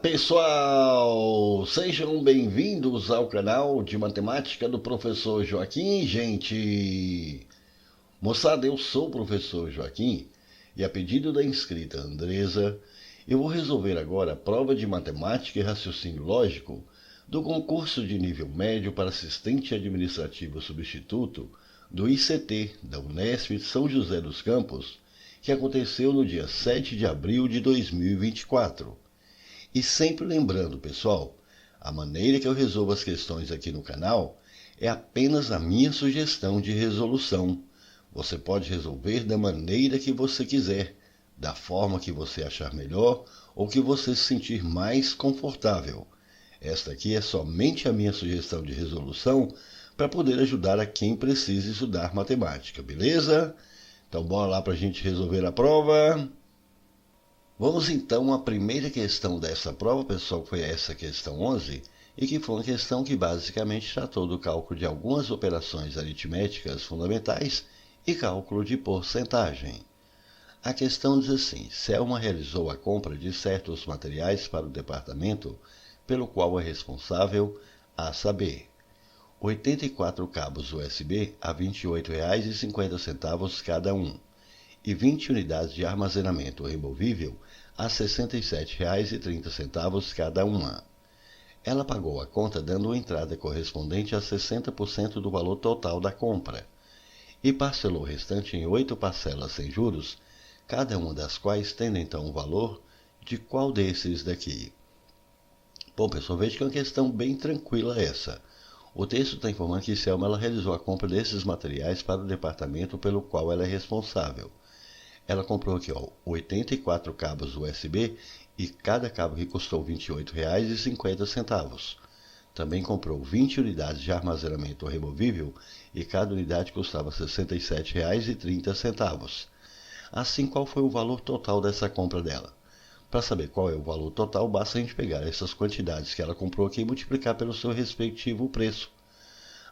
Pessoal, sejam bem-vindos ao canal de matemática do professor Joaquim, gente. Moçada, eu sou o professor Joaquim e a pedido da inscrita Andresa, eu vou resolver agora a prova de matemática e raciocínio lógico do concurso de nível médio para assistente administrativo substituto do ICT da Unesp de São José dos Campos, que aconteceu no dia 7 de abril de 2024. E sempre lembrando, pessoal, a maneira que eu resolvo as questões aqui no canal é apenas a minha sugestão de resolução. Você pode resolver da maneira que você quiser, da forma que você achar melhor ou que você se sentir mais confortável. Esta aqui é somente a minha sugestão de resolução para poder ajudar a quem precisa estudar matemática, beleza? Então bora lá para a gente resolver a prova. Vamos então à primeira questão dessa prova, pessoal, que foi essa questão 11, e que foi uma questão que basicamente tratou do cálculo de algumas operações aritméticas fundamentais e cálculo de porcentagem. A questão diz assim: Selma realizou a compra de certos materiais para o departamento pelo qual é responsável, a saber, 84 cabos USB a R$ 28,50 cada um, e 20 unidades de armazenamento removível a R$ 67,30 cada uma. Ela pagou a conta dando uma entrada correspondente a 60% do valor total da compra e parcelou o restante em 8 parcelas sem juros, cada uma das quais tendo então o valor de qual desses daqui? Bom, pessoal, veja que é uma questão bem tranquila essa. O texto está informando que Selma ela realizou a compra desses materiais para o departamento pelo qual ela é responsável. Ela comprou aqui 84 cabos USB e cada cabo que custou R$ 28,50. Também comprou 20 unidades de armazenamento removível e cada unidade custava R$ 67,30. Assim, qual foi o valor total dessa compra dela? Para saber qual é o valor total, basta a gente pegar essas quantidades que ela comprou aqui e multiplicar pelo seu respectivo preço.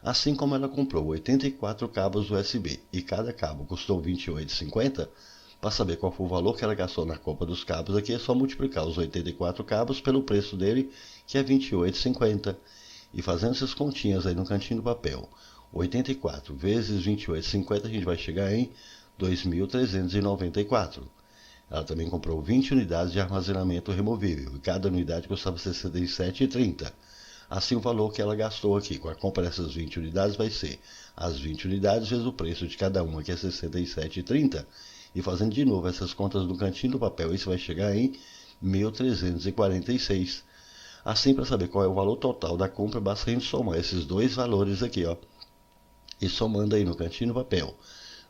Assim como ela comprou 84 cabos USB e cada cabo custou R$ 28,50, para saber qual foi o valor que ela gastou na compra dos cabos aqui, é só multiplicar os 84 cabos pelo preço dele, que é R$ 28,50. E fazendo essas continhas aí no cantinho do papel, 84 vezes R$ 28,50, a gente vai chegar em R$ 2.394. Ela também comprou 20 unidades de armazenamento removível, e cada unidade custava R$ 67,30. Assim, o valor que ela gastou aqui com a compra dessas 20 unidades vai ser as 20 unidades vezes o preço de cada uma, que é R$ 67,30. E fazendo de novo essas contas no cantinho do papel, isso vai chegar em 1.346. Assim, para saber qual é o valor total da compra, basta a gente somar esses dois valores aqui, ó. E somando aí no cantinho do papel,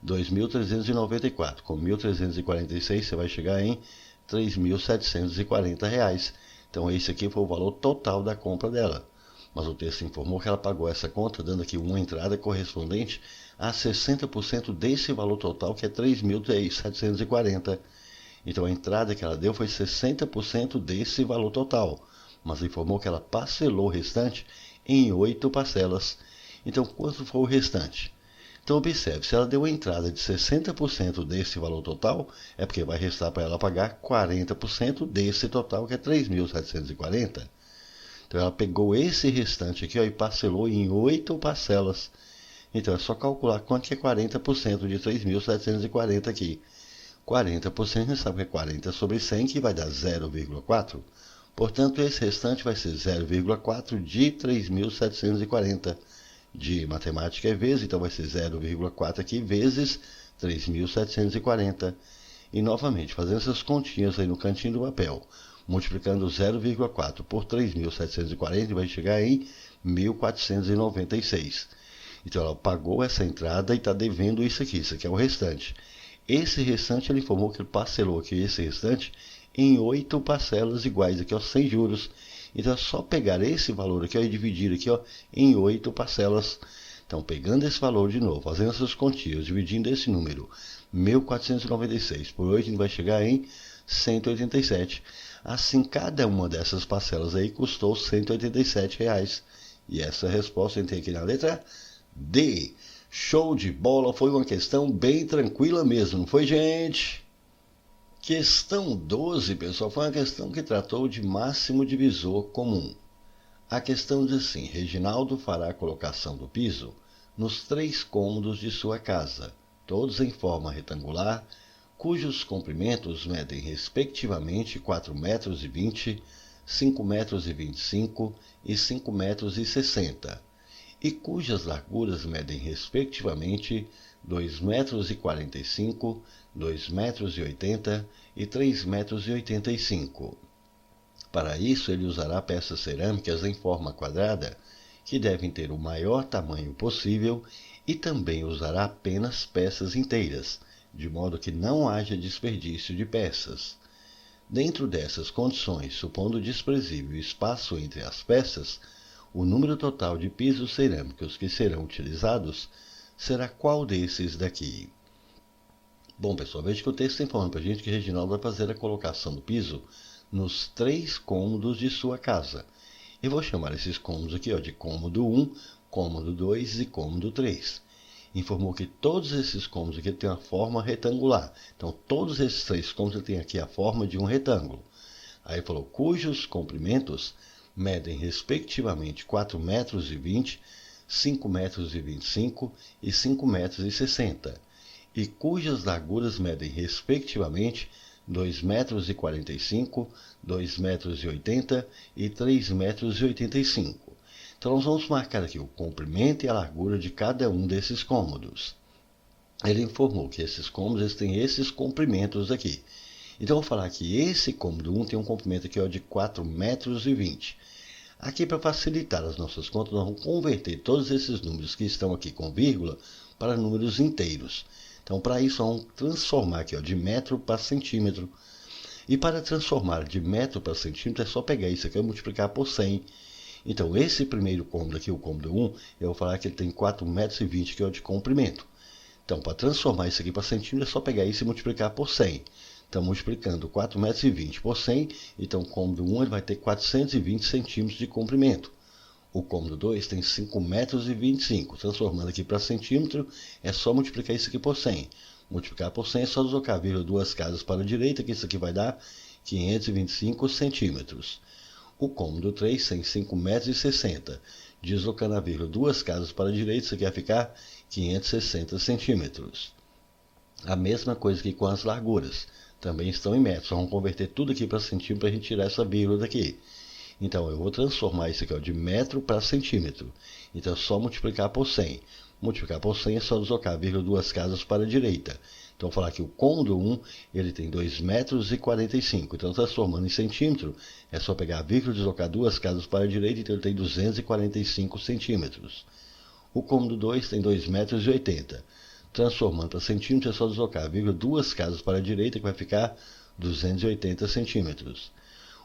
2.394 com 1.346, você vai chegar em R$ 3.740. Então, esse aqui foi o valor total da compra dela. Mas o texto informou que ela pagou essa conta, dando aqui uma entrada correspondente a 60% desse valor total, que é R$ 3.740. Então, a entrada que ela deu foi 60% desse valor total, mas informou que ela parcelou o restante em 8 parcelas. Então, quanto foi o restante? Então, observe, se ela deu a entrada de 60% desse valor total, é porque vai restar para ela pagar 40% desse total, que é 3.740. Então, ela pegou esse restante aqui, ó, e parcelou em 8 parcelas. Então, é só calcular quanto que é 40% de 3.740 aqui. 40%, a gente sabe que é 40 sobre 100, que vai dar 0,4. Portanto, esse restante vai ser 0,4 de 3.740. De matemática é vezes, então vai ser 0,4 aqui vezes 3.740. E novamente, fazendo essas continhas aí no cantinho do papel, multiplicando 0,4 por 3.740, vai chegar em 1.496. Então, ela pagou essa entrada e está devendo isso aqui é o restante. Esse restante, ela informou que ele parcelou aqui esse restante em 8 parcelas iguais, aqui, ó, sem juros. Então, é só pegar esse valor aqui, ó, e dividir aqui, ó, em 8 parcelas. Então, pegando esse valor de novo, fazendo essas continhas, dividindo esse número, 1.496 por 8, a gente vai chegar em 187. Assim, cada uma dessas parcelas aí custou R$ 187. E essa resposta eu tenho aqui na letra D. Show de bola, foi uma questão bem tranquila mesmo, não foi, gente? Questão 12, pessoal, foi uma questão que tratou de máximo divisor comum. A questão diz assim: Reginaldo fará a colocação do piso nos 3 cômodos de sua casa, todos em forma retangular, cujos comprimentos medem respectivamente 4,20 metros, 5,25 metros e 5,60 metros, e cujas larguras medem respectivamente 2,45 metros, 2,80 metros e 3,85 metros. Para isso, ele usará peças cerâmicas em forma quadrada, que devem ter o maior tamanho possível, e também usará apenas peças inteiras, de modo que não haja desperdício de peças. Dentro dessas condições, supondo desprezível espaço entre as peças, o número total de pisos cerâmicos que serão utilizados será qual desses daqui? Bom, pessoal, veja que o texto está informando para a gente que Reginaldo vai fazer a colocação do piso nos 3 cômodos de sua casa. Eu vou chamar esses cômodos aqui de cômodo 1, cômodo 2 e cômodo 3. Informou que todos esses cômodos aqui têm uma forma retangular. Então, todos esses 3 cômodos têm aqui a forma de um retângulo. Aí falou, cujos comprimentos medem respectivamente 4,20 metros, 5,25 metros e 5,60 metros, e cujas larguras medem respectivamente 2,45 metros, 2,80 metros e 3,85 metros. Então, nós vamos marcar aqui o comprimento e a largura de cada um desses cômodos. Ele informou que esses cômodos têm esses comprimentos aqui. Então, eu vou falar que esse cômodo 1 tem um comprimento aqui de 4,20 metros. Aqui, para facilitar as nossas contas, nós vamos converter todos esses números que estão aqui com vírgula para números inteiros. Então, para isso, vamos transformar aqui de metro para centímetro. E para transformar de metro para centímetro, é só pegar isso aqui e multiplicar por 100. Então, esse primeiro cômodo aqui, o cômodo 1, eu vou falar que ele tem 4,20 metros, que é o de comprimento. Então, para transformar isso aqui para centímetro, é só pegar isso e multiplicar por 100. Então, multiplicando 4,20 metros por 100, então o cômodo 1 ele vai ter 420 centímetros de comprimento. O cômodo 2 tem 5,25 metros. Transformando aqui para centímetro, é só multiplicar isso aqui por 100. Multiplicar por 100 é só deslocar a vírgula 2 casas para a direita, que isso aqui vai dar 525 centímetros. O cômodo 3 tem 5,60 metros. Deslocando a vírgula 2 casas para a direita, isso aqui vai ficar 560 centímetros. A mesma coisa que com as larguras. Também estão em metros. Vamos converter tudo aqui para centímetro para a gente tirar essa vírgula daqui. Então, eu vou transformar isso aqui de metro para centímetro. Então, é só multiplicar por 100. Multiplicar por 100 é só deslocar a vírgula 2 casas para a direita. Então, vou falar que o cômodo 1 ele tem 2,45 metros. Então, transformando em centímetro, é só pegar a vírgula e deslocar 2 casas para a direita. Então, ele tem 245 centímetros. O cômodo 2 tem 2,80 metros. Transformando para centímetro, é só deslocar a vírgula 2 casas para a direita, que vai ficar 280 centímetros.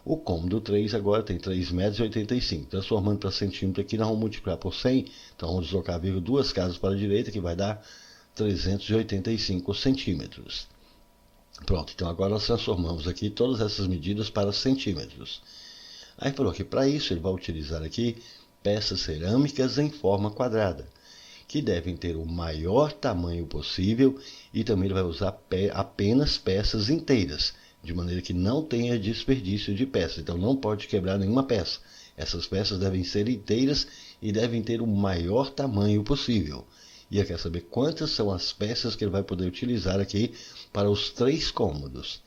O cômodo 3 agora tem 3,85 metros. Transformando para centímetro aqui, nós vamos multiplicar por 100. Então, vamos deslocar a vírgula 2 casas para a direita, que vai dar 385 centímetros. Pronto, então agora nós transformamos aqui todas essas medidas para centímetros. Aí falou que para isso ele vai utilizar aqui peças cerâmicas em forma quadrada, que devem ter o maior tamanho possível, e também ele vai usar apenas peças inteiras, de maneira que não tenha desperdício de peça. Então não pode quebrar nenhuma peça. Essas peças devem ser inteiras e devem ter o maior tamanho possível. E ele quer saber quantas são as peças que ele vai poder utilizar aqui para os 3 cômodos.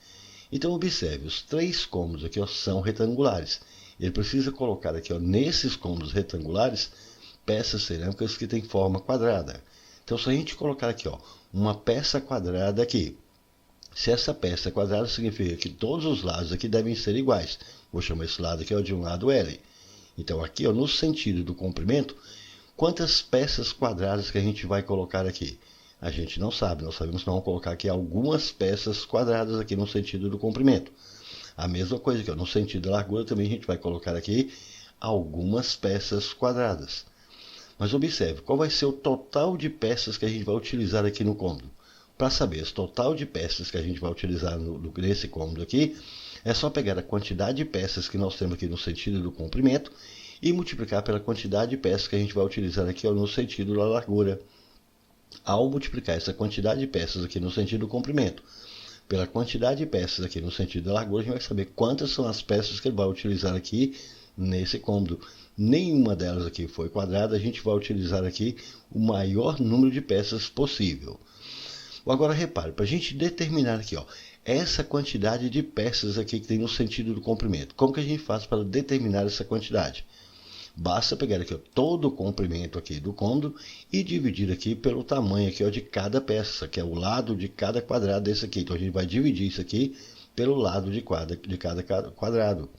Então observe, os 3 cômodos aqui são retangulares. Ele precisa colocar aqui nesses cômodos retangulares peças cerâmicas que têm forma quadrada. Então, se a gente colocar aqui uma peça quadrada aqui, se essa peça é quadrada, significa que todos os lados aqui devem ser iguais. Vou chamar esse lado aqui de um lado L. Então, aqui no sentido do comprimento, quantas peças quadradas que a gente vai colocar aqui? A gente não sabe, nós sabemos que nós vamos colocar aqui algumas peças quadradas aqui no sentido do comprimento. A mesma coisa aqui, no sentido da largura, também a gente vai colocar aqui algumas peças quadradas. Mas observe, qual vai ser o total de peças que a gente vai utilizar aqui no cômodo? Para saber o total de peças que a gente vai utilizar nesse cômodo aqui, é só pegar a quantidade de peças que nós temos aqui no sentido do comprimento e multiplicar pela quantidade de peças que a gente vai utilizar aqui no sentido da largura. Ao multiplicar essa quantidade de peças aqui no sentido do comprimento pela quantidade de peças aqui no sentido da largura, a gente vai saber quantas são as peças que ele vai utilizar aqui nesse cômodo. Nenhuma delas aqui foi quadrada, a gente vai utilizar aqui o maior número de peças possível. Agora repare, para a gente determinar aqui, ó, essa quantidade de peças aqui que tem no sentido do comprimento. Como que a gente faz para determinar essa quantidade? Basta pegar aqui, ó, todo o comprimento aqui do cômodo e dividir aqui pelo tamanho aqui, ó, de cada peça, que é o lado de cada quadrado desse aqui. Então a gente vai dividir isso aqui pelo lado de cada quadrado.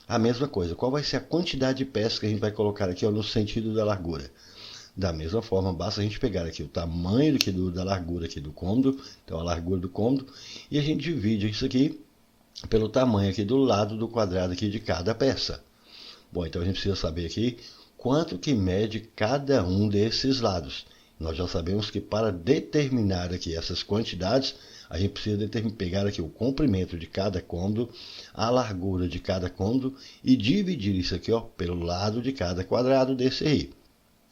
A mesma coisa, qual vai ser a quantidade de peças que a gente vai colocar aqui, ó, no sentido da largura? Da mesma forma, basta a gente pegar aqui o tamanho aqui da largura aqui do cômodo, então a largura do cômodo, e a gente divide isso aqui pelo tamanho aqui do lado do quadrado aqui de cada peça. Bom, então a gente precisa saber aqui quanto que mede cada um desses lados. Nós já sabemos que para determinar aqui essas quantidades, a gente precisa pegar aqui o comprimento de cada cômodo, a largura de cada cômodo e dividir isso aqui, ó, pelo lado de cada quadrado desse aí.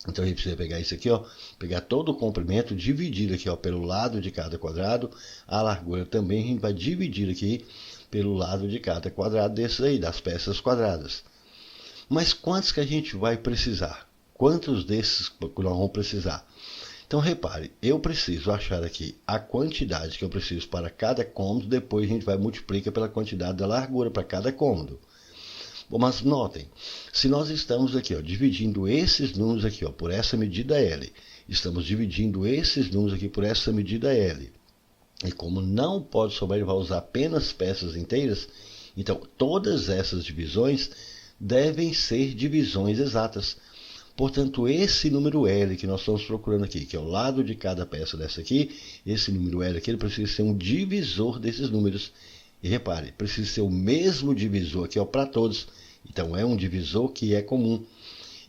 Então a gente precisa pegar isso aqui, ó, pegar todo o comprimento, dividir aqui, ó, pelo lado de cada quadrado, a largura também a gente vai dividir aqui pelo lado de cada quadrado desses aí, das peças quadradas. Mas quantos que a gente vai precisar? Quantos desses nós vamos precisar? Então repare, eu preciso achar aqui a quantidade que eu preciso para cada cômodo, depois a gente vai multiplicar pela quantidade da largura para cada cômodo. Bom, mas notem, se nós estamos aqui, ó, dividindo esses números aqui, ó, por essa medida L, estamos dividindo esses números aqui por essa medida L, e como não pode sobrar, ele vai usar apenas peças inteiras, então todas essas divisões devem ser divisões exatas. Portanto, esse número L que nós estamos procurando aqui, que é o lado de cada peça dessa aqui, esse número L aqui, ele precisa ser um divisor desses números. E repare, precisa ser o mesmo divisor aqui, ó, para todos. Então é um divisor que é comum.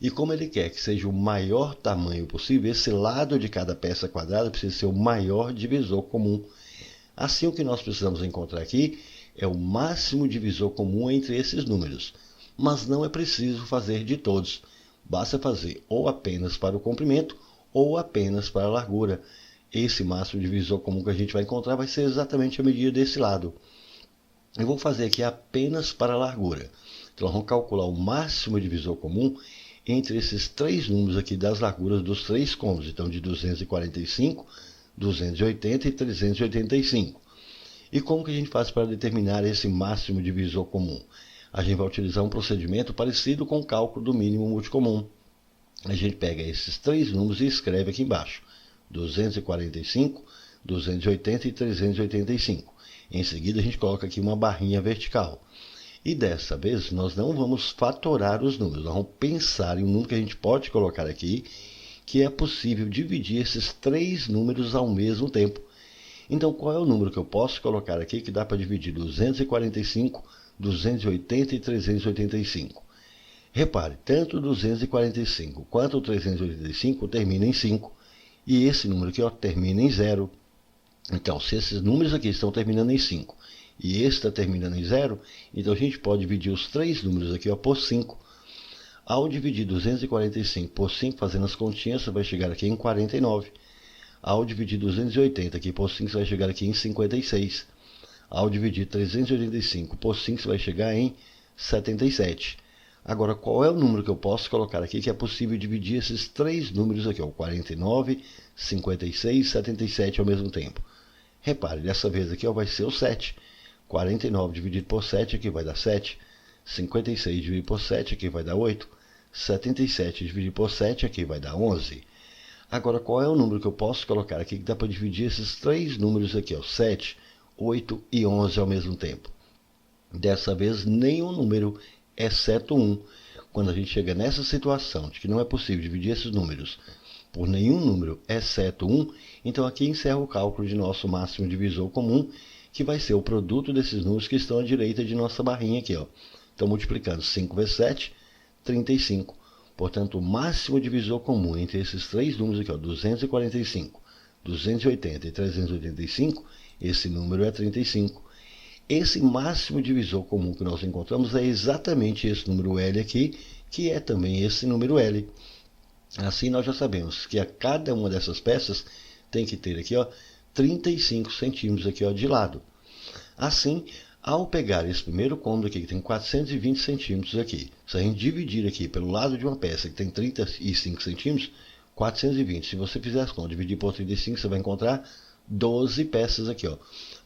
E como ele quer que seja o maior tamanho possível, esse lado de cada peça quadrada precisa ser o maior divisor comum. Assim, o que nós precisamos encontrar aqui é o máximo divisor comum entre esses números. Mas não é preciso fazer de todos. Basta fazer ou apenas para o comprimento ou apenas para a largura. Esse máximo divisor comum que a gente vai encontrar vai ser exatamente a medida desse lado. Eu vou fazer aqui apenas para a largura. Então, vamos calcular o máximo divisor comum entre esses três números aqui das larguras dos três cômodos. Então, de 245, 280 e 385. E como que a gente faz para determinar esse máximo divisor comum? A gente vai utilizar um procedimento parecido com o cálculo do mínimo multicomum. A gente pega esses três números e escreve aqui embaixo. 245, 280 e 385. Em seguida, a gente coloca aqui uma barrinha vertical. E dessa vez, nós não vamos fatorar os números. Nós vamos pensar em um número que a gente pode colocar aqui, que é possível dividir esses três números ao mesmo tempo. Então, qual é o número que eu posso colocar aqui que dá para dividir 245, 280 e 385? Repare, tanto 245 quanto 385 termina em 5. E esse número aqui, ó, termina em 0. Então, se esses números aqui estão terminando em 5 e esse está terminando em 0, então a gente pode dividir os três números aqui, ó, por 5. Ao dividir 245 por 5, fazendo as continhas, você vai chegar aqui em 49. Ao dividir 280 aqui por 5, você vai chegar aqui em 56. Ao dividir 385 por 5, você vai chegar em 77. Agora, qual é o número que eu posso colocar aqui que é possível dividir esses três números aqui, ó, 49, 56 e 77 ao mesmo tempo? Repare, dessa vez aqui, ó, vai ser o 7. 49 dividido por 7 aqui vai dar 7. 56 dividido por 7 aqui vai dar 8. 77 dividido por 7 aqui vai dar 11. Agora, qual é o número que eu posso colocar aqui que dá para dividir esses três números aqui, ó, 7, 8 e 11 ao mesmo tempo? Dessa vez, nenhum número, exceto 1. Quando a gente chega nessa situação de que não é possível dividir esses números por nenhum número, exceto 1, então aqui encerra o cálculo de nosso máximo divisor comum, que vai ser o produto desses números que estão à direita de nossa barrinha aqui, ó. Então, multiplicando 5 vezes 7, 35. Portanto, o máximo divisor comum entre esses três números aqui, ó, 245, 280 e 385, esse número é 35. Esse máximo divisor comum que nós encontramos é exatamente esse número L aqui, que é também esse número L. Assim, nós já sabemos que a cada uma dessas peças tem que ter aqui, ó, 35 centímetros aqui, ó, de lado. Assim, ao pegar esse primeiro cômodo aqui, que tem 420 centímetros aqui, se a gente dividir aqui pelo lado de uma peça que tem 35 centímetros, 420, se você fizer as contas, dividir por 35, você vai encontrar 12 peças aqui, ó.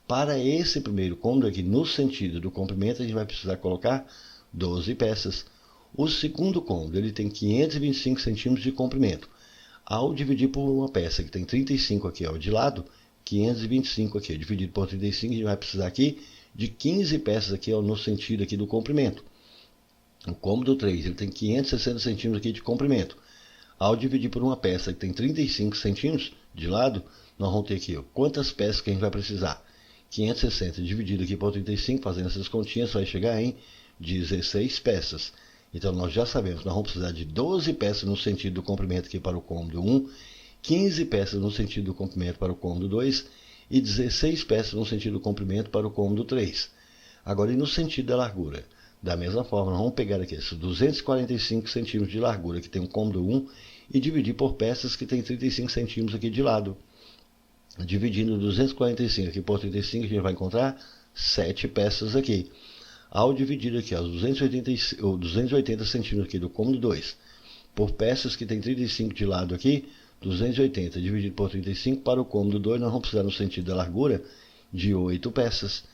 Para esse primeiro cômodo aqui, no sentido do comprimento, a gente vai precisar colocar 12 peças. O segundo cômodo, ele tem 525 centímetros de comprimento. Ao dividir por uma peça que tem 35 aqui, ó, de lado, 525 aqui, dividido por 35, a gente vai precisar aqui de 15 peças aqui, ó, no sentido aqui do comprimento. O cômodo 3, ele tem 560 centímetros aqui de comprimento. Ao dividir por uma peça que tem 35 centímetros de lado, nós vamos ter aqui, ó, quantas peças que a gente vai precisar. 560 dividido aqui por 35, fazendo essas continhas, vai chegar em 16 peças. Então, nós já sabemos que nós vamos precisar de 12 peças no sentido do comprimento aqui para o cômodo 1, 15 peças no sentido do comprimento para o cômodo 2 e 16 peças no sentido do comprimento para o cômodo 3. Agora, e no sentido da largura? Da mesma forma, nós vamos pegar aqui esses 245 centímetros de largura que tem o cômodo 1 e dividir por peças que tem 35 centímetros aqui de lado. Dividindo 245 aqui por 35, a gente vai encontrar 7 peças aqui. Ao dividir aqui os 280 centímetros aqui do cômodo 2 por peças que tem 35 de lado aqui, 280 dividido por 35 para o cômodo 2, nós vamos precisar no sentido da largura de 8 peças.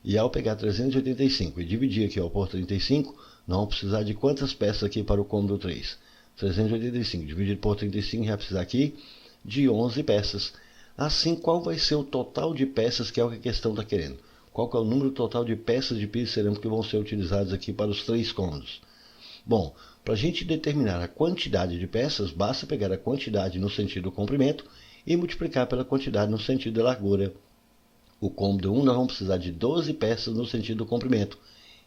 E ao pegar 385 e dividir aqui por 35, nós vamos precisar de quantas peças aqui para o cômodo 3? 385 dividido por 35, a gente vai precisar aqui de 11 peças. Assim, qual vai ser o total de peças que é o que a questão está querendo? Qual que é o número total de peças de piso cerâmico que vão ser utilizadas aqui para os 3 cômodos? Bom, para a gente determinar a quantidade de peças, basta pegar a quantidade no sentido do comprimento e multiplicar pela quantidade no sentido da largura. O cômodo 1 nós vamos precisar de 12 peças no sentido do comprimento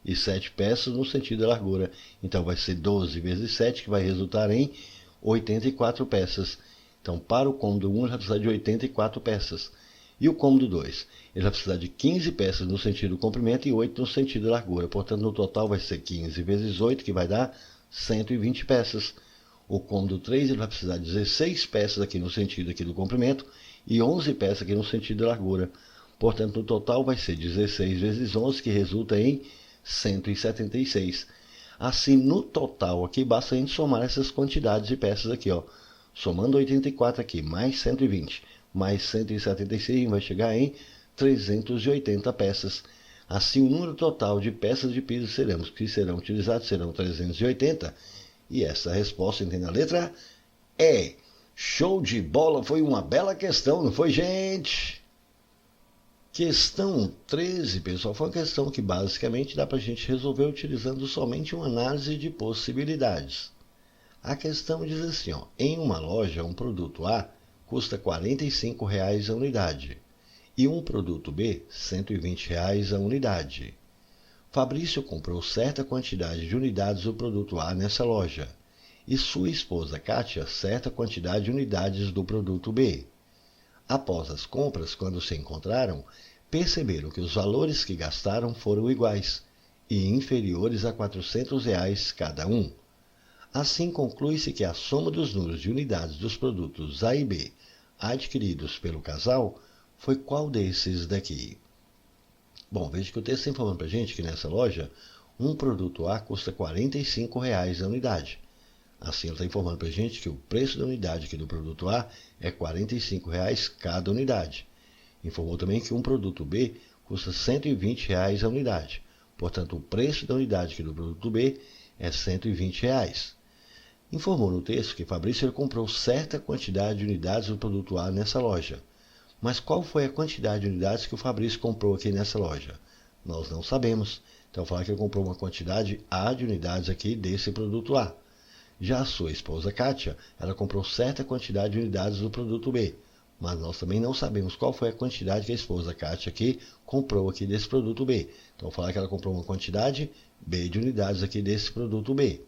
e 7 peças no sentido da largura. Então vai ser 12 vezes 7, que vai resultar em 84 peças. Então, para o cômodo 1, ele vai precisar de 84 peças. E o cômodo 2, ele vai precisar de 15 peças no sentido do comprimento e 8 no sentido da largura. Portanto, no total vai ser 15 vezes 8, que vai dar 120 peças. O cômodo 3, ele vai precisar de 16 peças aqui no sentido aqui do comprimento e 11 peças aqui no sentido da largura. Portanto, no total vai ser 16 vezes 11, que resulta em 176. Assim, no total aqui, basta a gente somar essas quantidades de peças aqui, ó. Somando 84 aqui, mais 120, mais 176, vai chegar em 380 peças. Assim, o número total de peças de piso cerâmico que serão utilizadas serão 380. E essa resposta, entende a letra? É. Show de bola, foi uma bela questão, não foi, gente? Questão 13, pessoal, foi uma questão que basicamente dá para a gente resolver utilizando somente uma análise de possibilidades. A questão diz assim, ó, em uma loja, um produto A custa R$ 45,00 a unidade e um produto B, R$ 120,00 a unidade. Fabrício comprou certa quantidade de unidades do produto A nessa loja e sua esposa Kátia certa quantidade de unidades do produto B. Após as compras, quando se encontraram, perceberam que os valores que gastaram foram iguais e inferiores a R$ 400,00 cada um. Assim, conclui-se que a soma dos números de unidades dos produtos A e B adquiridos pelo casal foi qual desses daqui? Bom, veja que o texto está informando para a gente que nessa loja, um produto A custa R$ 45,00 a unidade. Assim, ele está informando para a gente que o preço da unidade aqui do produto A é R$ 45,00 cada unidade. Informou também que um produto B custa R$ 120,00 a unidade. Portanto, o preço da unidade aqui do produto B é R$ 120,00. Informou no texto que Fabrício comprou certa quantidade de unidades do produto A nessa loja. Mas qual foi a quantidade de unidades que o Fabrício comprou aqui nessa loja? Nós não sabemos. Então, falar que ele comprou uma quantidade A de unidades aqui desse produto A. Já a sua esposa Kátia, ela comprou certa quantidade de unidades do produto B. Mas nós também não sabemos qual foi a quantidade que a esposa Kátia aqui comprou aqui desse produto B. Então, falar que ela comprou uma quantidade B de unidades aqui desse produto B.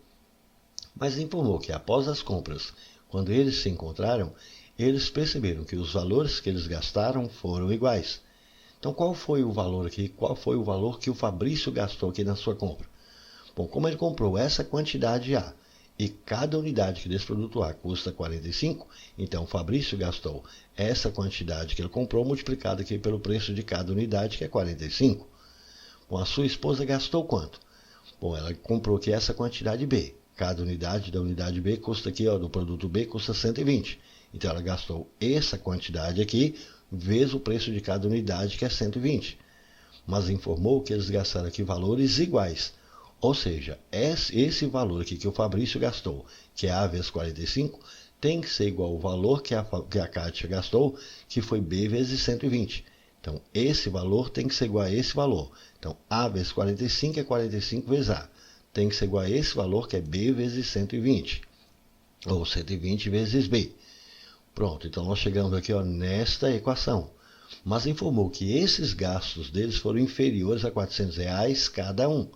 Mas informou que após as compras, quando eles se encontraram, eles perceberam que os valores que eles gastaram foram iguais. Então, qual foi o valor aqui? Qual foi o valor que o Fabrício gastou aqui na sua compra? Bom, como ele comprou essa quantidade A e cada unidade que desse produto A custa 45, então o Fabrício gastou essa quantidade que ele comprou multiplicada aqui pelo preço de cada unidade, que é 45. Bom, a sua esposa gastou quanto? Bom, ela comprou aqui essa quantidade B. Cada unidade da unidade B custa aqui, ó, do produto B custa 120. Então ela gastou essa quantidade aqui, vezes o preço de cada unidade, que é 120. Mas informou que eles gastaram aqui valores iguais. Ou seja, esse valor aqui que o Fabrício gastou, que é A vezes 45, tem que ser igual ao valor que a Kátia gastou, que foi B vezes 120. Então, esse valor tem que ser igual a esse valor. Então, A vezes 45 é 45 vezes A. Tem que ser igual a esse valor, que é B vezes 120. Ou 120 vezes B. Pronto, então nós chegamos aqui, ó, nesta equação. Mas informou que esses gastos deles foram inferiores a R$400 cada um.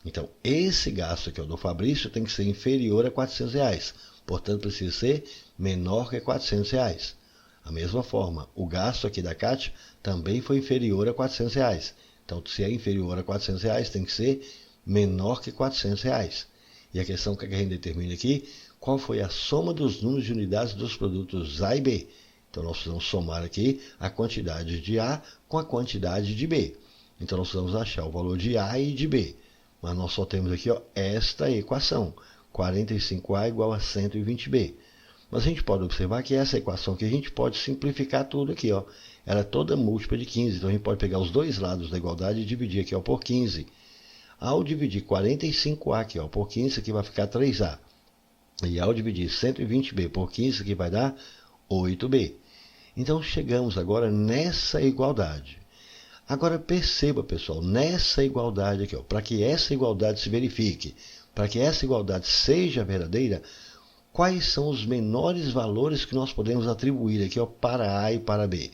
Então, esse gasto aqui, ó, do Fabrício tem que ser inferior a R$400. Portanto, precisa ser menor que R$400. Da mesma forma, o gasto aqui da Kátia também foi inferior a R$400. Então, se é inferior a R$400, tem que ser menor que R$400. E a questão que a gente determina aqui, qual foi a soma dos números de unidades dos produtos A e B. Então, nós precisamos somar aqui a quantidade de A com a quantidade de B. Então, nós precisamos achar o valor de A e de B. Mas nós só temos aqui, ó, esta equação, 45A igual a 120B. Mas a gente pode observar que essa equação aqui a gente pode simplificar tudo aqui, ó. Ela é toda múltipla de 15, então a gente pode pegar os dois lados da igualdade e dividir aqui, ó, por 15. Ao dividir 45A aqui, ó, por 15, isso aqui vai ficar 3A. E ao dividir 120B por 15, isso aqui vai dar 8B. Então chegamos agora nessa igualdade. Agora perceba, pessoal, nessa igualdade aqui, para que essa igualdade se verifique, para que essa igualdade seja verdadeira, quais são os menores valores que nós podemos atribuir aqui, ó, para A e para B?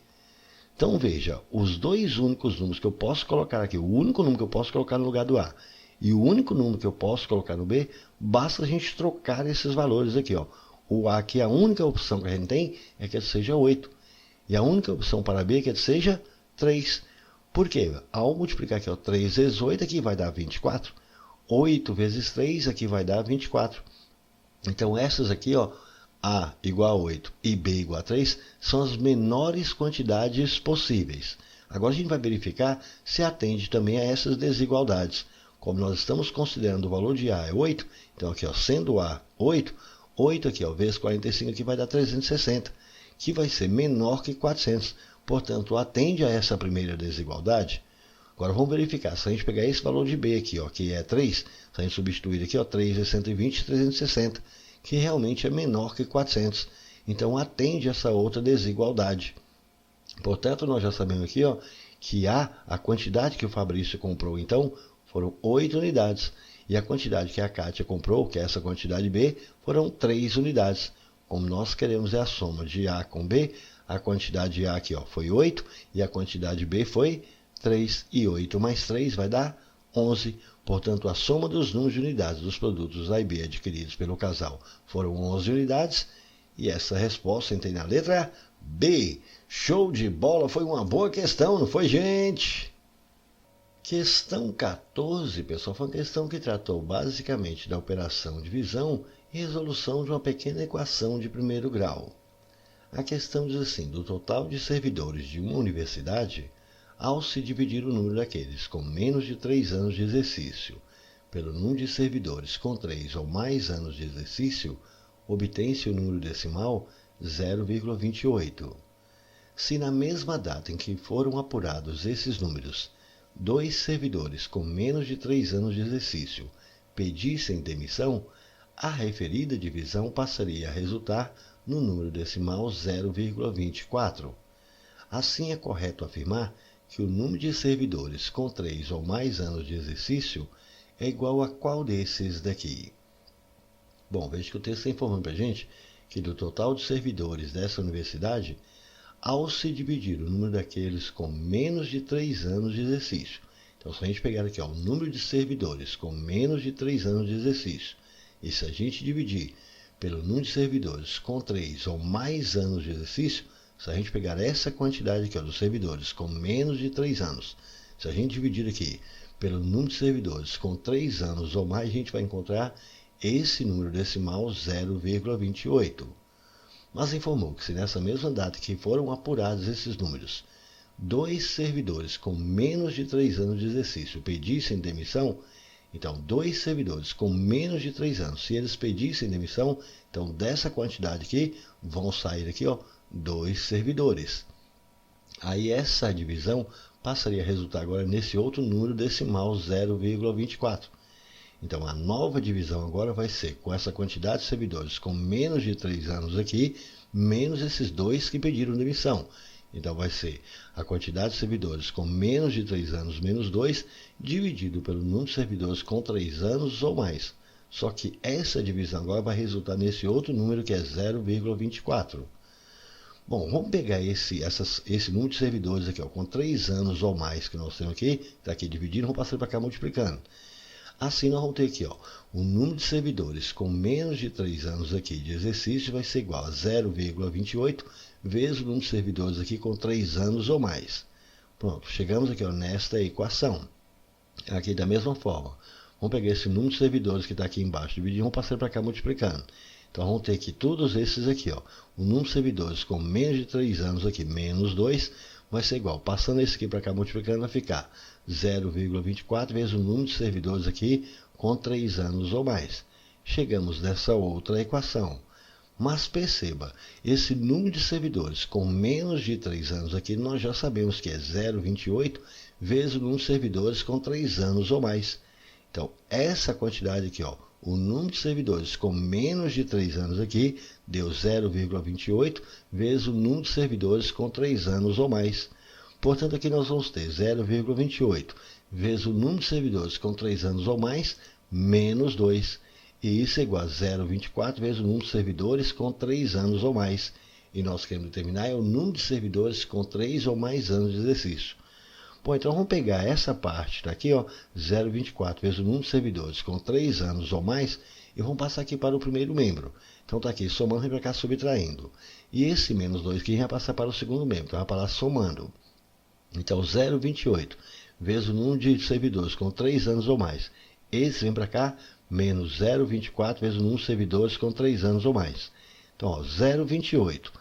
Então veja, os dois únicos números que eu posso colocar aqui, o único número que eu posso colocar no lugar do A e o único número que eu posso colocar no B, basta a gente trocar esses valores aqui, ó. O A aqui, a única opção que a gente tem é que ele seja 8. E a única opção para B é que ele seja 3. Por quê? Ao multiplicar aqui, ó, 3 vezes 8, aqui vai dar 24. 8 vezes 3, aqui vai dar 24. Então, essas aqui, ó, A igual a 8 e B igual a 3, são as menores quantidades possíveis. Agora, a gente vai verificar se atende também a essas desigualdades. Como nós estamos considerando o valor de A é 8, então aqui, ó, sendo A 8, 8 aqui, ó, vezes 45 aqui vai dar 360, que vai ser menor que 400. Portanto, atende a essa primeira desigualdade. Agora vamos verificar, se a gente pegar esse valor de B aqui, ó, que é 3, se a gente substituir aqui, ó, 3 vezes 120, 360, que realmente é menor que 400. Então atende essa outra desigualdade. Portanto, nós já sabemos aqui, ó, que a quantidade que o Fabrício comprou, então, foram 8 unidades. E a quantidade que a Kátia comprou, que é essa quantidade B, foram 3 unidades. Como nós queremos é a soma de A com B, a quantidade de A aqui, ó, foi 8 e a quantidade B foi 3. E 8 mais 3 vai dar 11. Portanto, a soma dos números de unidades dos produtos A e B adquiridos pelo casal foram 11 unidades. E essa resposta tem na letra B. Show de bola, foi uma boa questão, não foi, gente? Questão 14, pessoal, foi uma questão que tratou basicamente da operação de divisão e resolução de uma pequena equação de primeiro grau. A questão diz assim, do total de servidores de uma universidade, ao se dividir o número daqueles com menos de 3 anos de exercício pelo número de servidores com 3 ou mais anos de exercício, obtém-se o número decimal 0,28. Se na mesma data em que foram apurados esses números, 2 servidores com menos de 3 anos de exercício pedissem demissão, a referida divisão passaria a resultar no número decimal 0,24. Assim, é correto afirmar que o número de servidores com 3 ou mais anos de exercício é igual a qual desses daqui? Bom, veja que o texto está informando para a gente que do total de servidores dessa universidade, ao se dividir o número daqueles com menos de 3 anos de exercício. Então, se a gente pegar aqui, ó, o número de servidores com menos de 3 anos de exercício, e se a gente dividir pelo número de servidores com 3 ou mais anos de exercício, se a gente pegar essa quantidade aqui, ó, dos servidores com menos de 3 anos, se a gente dividir aqui pelo número de servidores com 3 anos ou mais, a gente vai encontrar esse número decimal 0,28. Mas informou que se nessa mesma data que foram apurados esses números, 2 servidores com menos de 3 anos de exercício pedissem demissão, então 2 servidores com menos de 3 anos, se eles pedissem demissão, então dessa quantidade aqui, vão sair aqui, 2 servidores. Aí essa divisão passaria a resultar agora nesse outro número decimal 0,24. Então a nova divisão agora vai ser com essa quantidade de servidores com menos de 3 anos aqui, menos esses 2 que pediram demissão. Então vai ser a quantidade de servidores com menos de 3 anos menos 2, dividido pelo número de servidores com 3 anos ou mais. Só que essa divisão agora vai resultar nesse outro número que é 0,24. Bom, vamos pegar esse número de servidores aqui, com 3 anos ou mais que nós temos aqui, está aqui dividindo, vamos passar para cá multiplicando. Assim nós vamos ter aqui, o número de servidores com menos de 3 anos aqui de exercício vai ser igual a 0,28 vezes o número de servidores aqui com 3 anos ou mais. Pronto, chegamos aqui nesta equação. Aqui da mesma forma, vamos pegar esse número de servidores que está aqui embaixo, dividir, vamos passar para cá multiplicando. Então vamos ter aqui todos esses aqui, o número de servidores com menos de 3 anos aqui, menos 2, vai ser igual, passando esse aqui para cá multiplicando, vai ficar 0,24 vezes o número de servidores aqui com 3 anos ou mais. Chegamos nessa outra equação. Mas perceba, esse número de servidores com menos de 3 anos aqui, nós já sabemos que é 0,28 vezes o número de servidores com 3 anos ou mais. Então, essa quantidade aqui, o número de servidores com menos de 3 anos aqui, deu 0,28 vezes o número de servidores com 3 anos ou mais. Portanto, aqui nós vamos ter 0,28 vezes o número de servidores com 3 anos ou mais, menos 2. E isso é igual a 0,24 vezes o número de servidores com 3 anos ou mais. E nós queremos determinar o número de servidores com 3 ou mais anos de exercício. Bom, então vamos pegar essa parte daqui, 0,24 vezes o número de servidores com 3 anos ou mais, e vamos passar aqui para o primeiro membro. Então está aqui, somando, vem para cá subtraindo. E esse menos 2 aqui vai passar para o segundo membro, então vai para lá somando. Então 0,28 vezes o número de servidores com 3 anos ou mais. Esse vem para cá, menos 0,24 vezes o número de servidores com 3 anos ou mais. Então, 0,28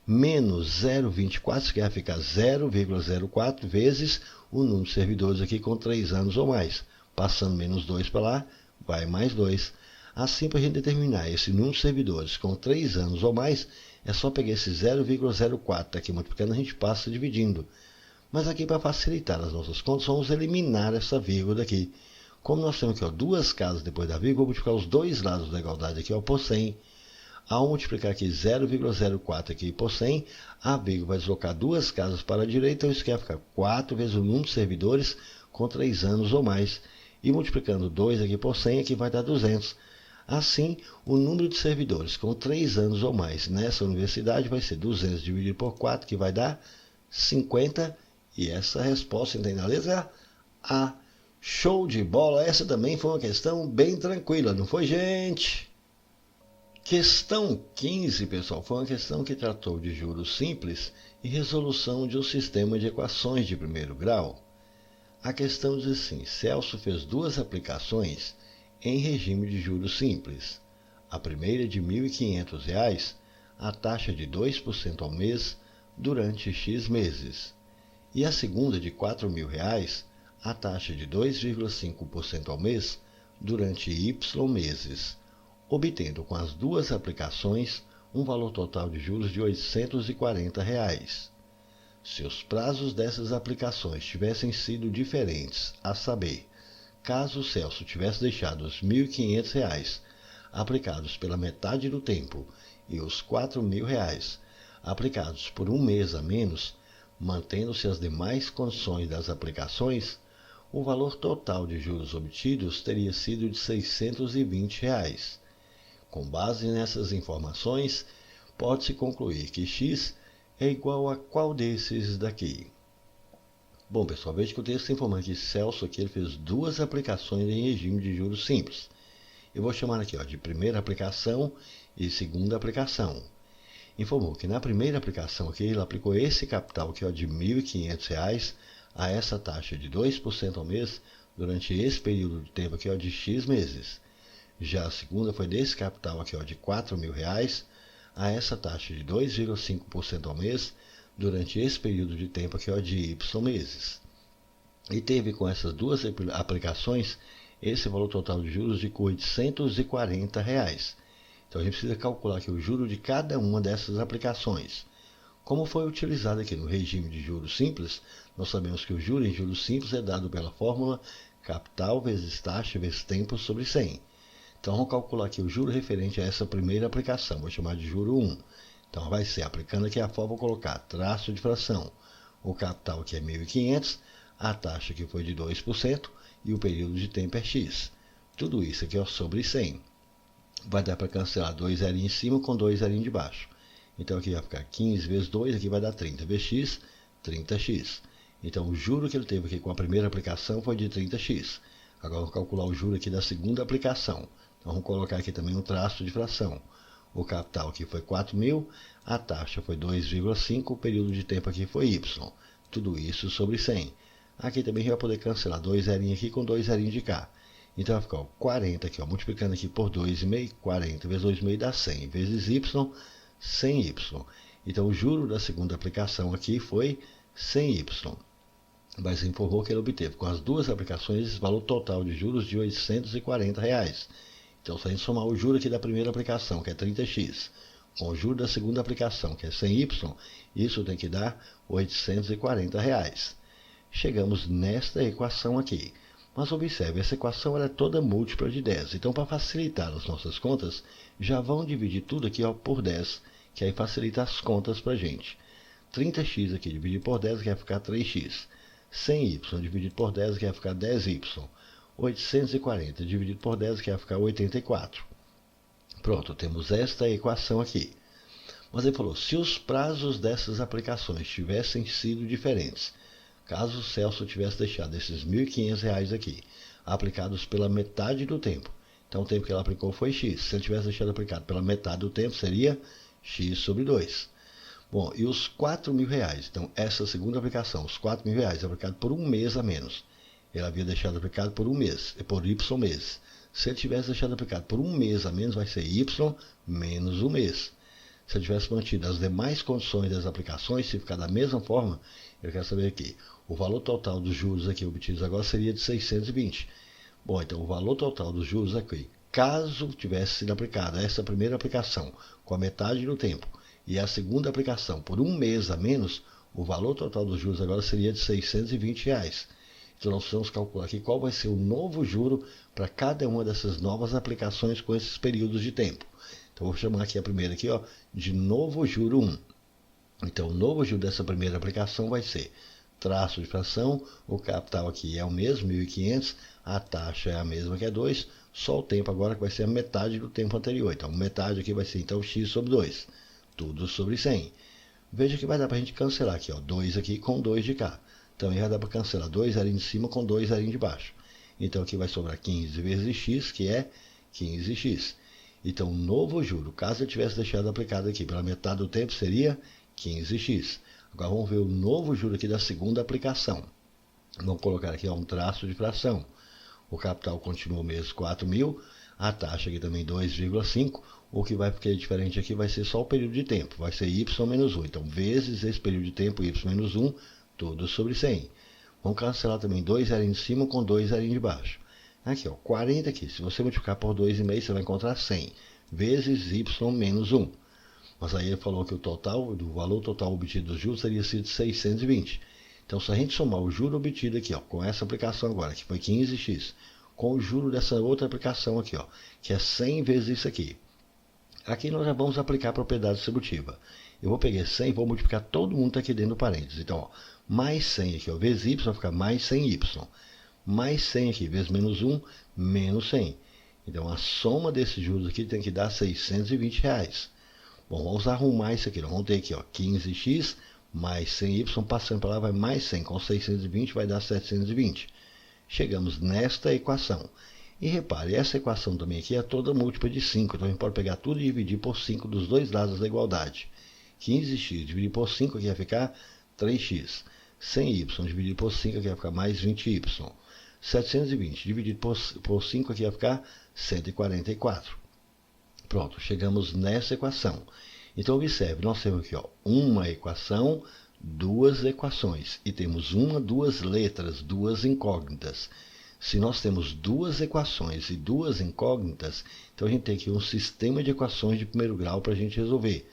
menos 0,24, que vai ficar 0,04 vezes o número de servidores aqui com 3 anos ou mais. Passando menos 2 para lá, vai mais 2. Assim, para a gente determinar esse número de servidores com 3 anos ou mais, é só pegar esse 0,04 aqui multiplicando, a gente passa dividindo. Mas aqui, para facilitar as nossas contas, vamos eliminar essa vírgula aqui. Como nós temos aqui duas casas depois da vírgula, vou multiplicar os dois lados da igualdade aqui por 100. Ao multiplicar aqui 0,04 aqui por 100, a vírgula vai deslocar duas casas para a direita, então isso aqui vai ficar 4 vezes o número de servidores com 3 anos ou mais. E multiplicando 2 aqui por 100, aqui vai dar 200. Assim, o número de servidores com 3 anos ou mais nessa universidade vai ser 200 dividido por 4, que vai dar 50. E essa resposta tem na letra A. Show de bola! Essa também foi uma questão bem tranquila, não foi, gente? Questão 15, pessoal, foi uma questão que tratou de juros simples e resolução de um sistema de equações de primeiro grau. A questão diz assim: Celso fez duas aplicações em regime de juros simples. A primeira de R$ 1.500, a taxa de 2% ao mês durante X meses. E a segunda de R$ 4.000, a taxa de 2,5% ao mês durante Y meses, obtendo com as duas aplicações um valor total de juros de R$ 840. Se os prazos dessas aplicações tivessem sido diferentes, a saber, caso o Celso tivesse deixado os R$ 1.500 aplicados pela metade do tempo e os R$ 4.000 aplicados por um mês a menos, mantendo-se as demais condições das aplicações, o valor total de juros obtidos teria sido de R$ 620. Com base nessas informações, pode-se concluir que x é igual a qual desses daqui? Bom, pessoal, veja que o texto informa que Celso aqui ele fez duas aplicações em regime de juros simples. Eu vou chamar aqui de primeira aplicação e segunda aplicação. Informou que na primeira aplicação aqui ele aplicou esse capital aqui de R$ 1.500 a essa taxa de 2% ao mês durante esse período de tempo aqui de X meses. Já a segunda foi desse capital aqui de R$ 4.000 a essa taxa de 2,5% ao mês durante esse período de tempo aqui, ó, de Y meses. E teve com essas duas aplicações esse valor total de juros de R$ 840. Então a gente precisa calcular aqui o juro de cada uma dessas aplicações. Como foi utilizado aqui no regime de juros simples, nós sabemos que o juro em juros simples é dado pela fórmula capital vezes taxa vezes tempo sobre 100. Então vamos calcular aqui o juro referente a essa primeira aplicação, vou chamar de juro 1. Então vai ser, aplicando aqui a fórmula, vou colocar traço de fração, o capital aqui é 1.500, a taxa que foi de 2% e o período de tempo é X. Tudo isso aqui é sobre 100. Vai dar para cancelar 2 zerinhos em cima com 2 zerinhos de baixo. Então aqui vai ficar 15 vezes 2, aqui vai dar 30 vezes x, 30x. Então o juro que ele teve aqui com a primeira aplicação foi de 30x. Agora vamos calcular o juro aqui da segunda aplicação. Então vamos colocar aqui também um traço de fração. O capital aqui foi 4.000, a taxa foi 2,5, o período de tempo aqui foi y. Tudo isso sobre 100. Aqui também a gente vai poder cancelar 2 zerinhos aqui com 2 zerinhos de cá. Então vai ficar ó, 40 aqui, ó, multiplicando aqui por 2,5, 40 vezes 2,5 dá 100, vezes y, 100y. Então o juro da segunda aplicação aqui foi 100y. Mas informou que ele obteve com as duas aplicações esse valor total de juros de R$ 840. Então se a gente somar o juro aqui da primeira aplicação, que é 30x, com o juro da segunda aplicação, que é 100y, isso tem que dar R$ 840. Chegamos nesta equação aqui. Mas observe, essa equação ela é toda múltipla de 10. Então, para facilitar as nossas contas, já vão dividir tudo aqui ó, por 10, que aí facilita as contas para a gente. 30x aqui dividido por 10, que vai ficar 3x. 100y dividido por 10, que vai ficar 10y. 840 dividido por 10, que vai ficar 84. Pronto, temos esta equação aqui. Mas ele falou, se os prazos dessas aplicações tivessem sido diferentes, caso o Celso tivesse deixado esses R$ 1.500 aqui, aplicados pela metade do tempo, então o tempo que ele aplicou foi X. Se ele tivesse deixado aplicado pela metade do tempo, seria X sobre 2. Bom, e os R$ 4.000? Então, essa segunda aplicação, os R$ 4.000, aplicado por um mês a menos. Ele havia deixado aplicado por um mês, por Y meses. Se ele tivesse deixado aplicado por um mês a menos, vai ser Y menos um mês. Se ele tivesse mantido as demais condições das aplicações, se ficar da mesma forma, eu quero saber aqui, o valor total dos juros aqui obtidos agora seria de 620. Bom, então o valor total dos juros aqui, caso tivesse sido aplicada essa primeira aplicação com a metade do tempo e a segunda aplicação por um mês a menos, o valor total dos juros agora seria de R$ 620. Então nós precisamos calcular aqui qual vai ser o novo juro para cada uma dessas novas aplicações com esses períodos de tempo. Então vou chamar aqui a primeira aqui, ó, de novo juro 1. Então o novo juro dessa primeira aplicação vai ser traço de fração, o capital aqui é o mesmo, 1.500, a taxa é a mesma que é 2, só o tempo agora que vai ser a metade do tempo anterior. Então metade aqui vai ser então x sobre 2, tudo sobre 100. Veja que vai dar para a gente cancelar aqui, ó, 2 aqui com 2 de cá. Também vai dar para cancelar 2 zerinhos de cima com 2 zerinhos de baixo. Então aqui vai sobrar 15 vezes x, que é 15x. Então o novo juro, caso eu tivesse deixado aplicado aqui pela metade do tempo, seria 15x. Agora vamos ver o novo juro aqui da segunda aplicação. Vamos colocar aqui ó, um traço de fração. O capital continua o mesmo, 4.000. A taxa aqui também 2,5. O que vai ficar diferente aqui vai ser só o período de tempo. Vai ser y menos 1. Então, vezes esse período de tempo, y menos 1, tudo sobre 100. Vamos cancelar também 2 zerinhos de cima com 2 zerinhos de baixo. Aqui, ó, 40 aqui. Se você multiplicar por 2,5, você vai encontrar 100. Vezes y menos 1. Mas aí ele falou que o valor total obtido dos juros teria sido 620. Então, se a gente somar o juro obtido aqui, ó, com essa aplicação agora, que foi 15x, com o juro dessa outra aplicação aqui, ó, que é 100 vezes isso aqui. Aqui nós já vamos aplicar a propriedade distributiva. Eu vou pegar 100 e vou multiplicar todo mundo aqui dentro do parênteses. Então, ó, mais 100 aqui, ó, vezes y, vai ficar mais 100y. Mais 100 aqui, vezes menos 1, menos 100. Então, a soma desses juros aqui tem que dar R$ 620. Bom, vamos arrumar isso aqui. Nós vamos ter aqui, ó, 15x mais 100y, passando para lá vai mais 100. Com 620 vai dar 720. Chegamos nesta equação. E repare, essa equação também aqui é toda múltipla de 5. Então, a gente pode pegar tudo e dividir por 5 dos dois lados da igualdade. 15x dividido por 5 aqui vai ficar 3x. 100y dividido por 5 aqui vai ficar mais 20y. 720 dividido por 5 aqui vai ficar 144. Pronto, chegamos nessa equação. Então observe, nós temos aqui uma equação, duas equações, e temos duas letras, duas incógnitas. Se nós temos duas equações e duas incógnitas, então a gente tem aqui um sistema de equações de primeiro grau para a gente resolver.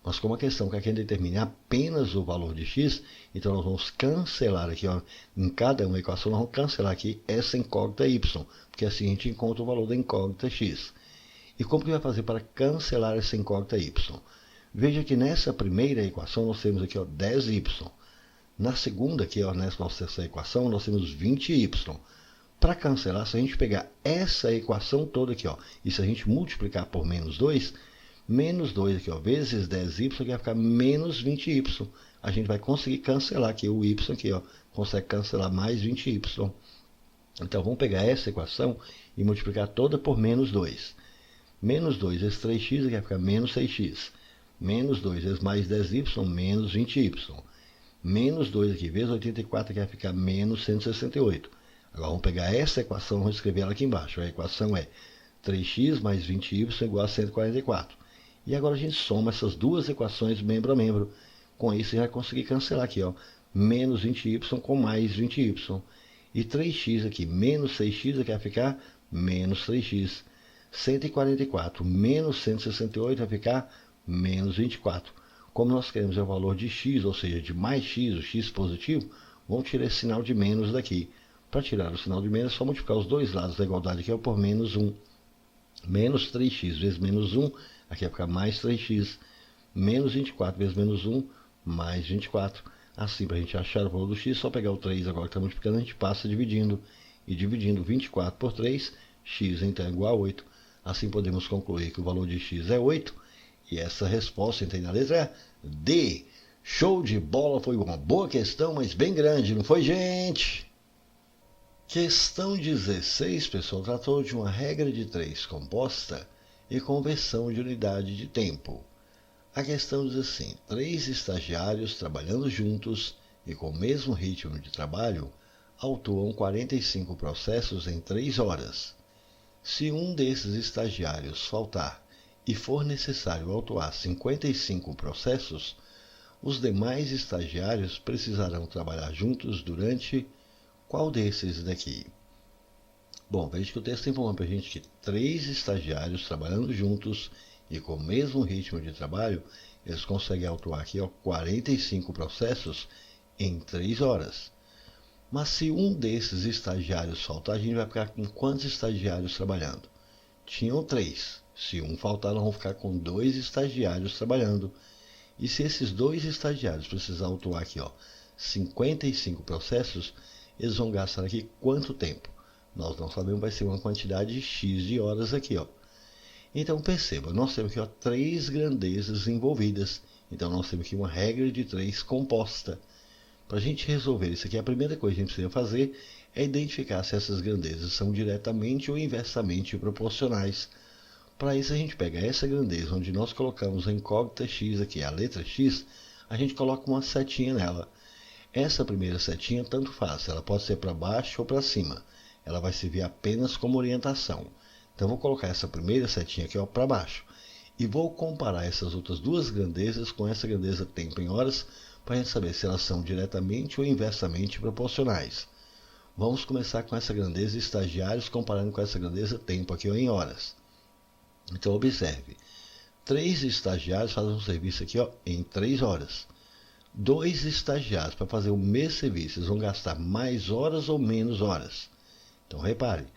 Mas como a questão que a gente determina apenas o valor de x, então nós vamos cancelar aqui, em cada uma equação, nós vamos cancelar aqui essa incógnita y, porque assim a gente encontra o valor da incógnita x. E como que vai fazer para cancelar essa incógnita y? Veja que nessa primeira equação nós temos aqui 10y. Na segunda aqui, nessa nossa equação, nós temos 20y. Para cancelar, se a gente pegar essa equação toda aqui, e se a gente multiplicar por menos 2 aqui, vezes 10y, que vai ficar menos 20y. A gente vai conseguir cancelar aqui o y aqui, consegue cancelar mais 20y. Então, vamos pegar essa equação e multiplicar toda por menos 2. Menos 2 vezes 3x aqui vai ficar menos 6x. Menos 2 vezes mais 10y, menos 20y. Menos 2 aqui vezes 84 aqui vai ficar menos 168. Agora vamos pegar essa equação e vamos escrever ela aqui embaixo. A equação é 3x mais 20y igual a 144. E agora a gente soma essas duas equações membro a membro. Com isso, a gente vai conseguir cancelar aqui, menos 20y com mais 20y. E 3x aqui, menos 6x aqui vai ficar menos 3x. 144 menos 168 vai ficar menos 24. Como nós queremos o valor de x, ou seja, de mais x, o x positivo, vamos tirar esse sinal de menos daqui. Para tirar o sinal de menos, é só multiplicar os dois lados da igualdade aqui por menos 1. Menos 3x vezes menos 1, aqui vai ficar mais 3x. Menos 24 vezes menos 1, mais 24. Assim, para a gente achar o valor do x, só pegar o 3 agora que está multiplicando, a gente passa dividindo. E dividindo 24 por 3, x então é igual a 8. Assim podemos concluir que o valor de x é 8. E essa resposta então na letra D. Show de bola, foi uma boa questão, mas bem grande, não foi, gente? Questão 16, pessoal, tratou de uma regra de 3 composta e conversão de unidade de tempo. A questão diz assim: 3 estagiários trabalhando juntos e com o mesmo ritmo de trabalho autuam 45 processos em 3 horas. Se um desses estagiários faltar e for necessário autuar 55 processos, os demais estagiários precisarão trabalhar juntos durante qual desses daqui? Bom, veja que o texto informa para a gente que 3 estagiários trabalhando juntos e com o mesmo ritmo de trabalho, eles conseguem autuar aqui 45 processos em 3 horas. Mas se um desses estagiários faltar, a gente vai ficar com quantos estagiários trabalhando? Tinham 3. Se um faltar, nós vamos ficar com 2 estagiários trabalhando. E se esses 2 estagiários precisar autuar aqui 55 processos, eles vão gastar aqui quanto tempo? Nós não sabemos, vai ser uma quantidade X de horas aqui, Então perceba, nós temos aqui 3 grandezas envolvidas. Então nós temos aqui uma regra de 3 composta. Para a gente resolver isso aqui, a primeira coisa que a gente precisa fazer é identificar se essas grandezas são diretamente ou inversamente proporcionais. Para isso a gente pega essa grandeza, onde nós colocamos a incógnita x aqui, a letra x, a gente coloca uma setinha nela. Essa primeira setinha tanto faz, ela pode ser para baixo ou para cima. Ela vai servir apenas como orientação. Então vou colocar essa primeira setinha aqui para baixo. E vou comparar essas outras duas grandezas com essa grandeza tempo em horas, para a gente saber se elas são diretamente ou inversamente proporcionais. Vamos começar com essa grandeza estagiários comparando com essa grandeza tempo aqui em horas. Então observe, 3 estagiários fazem um serviço aqui em 3 horas. 2 estagiários para fazer o mesmo serviço, eles vão gastar mais horas ou menos horas? Então repare,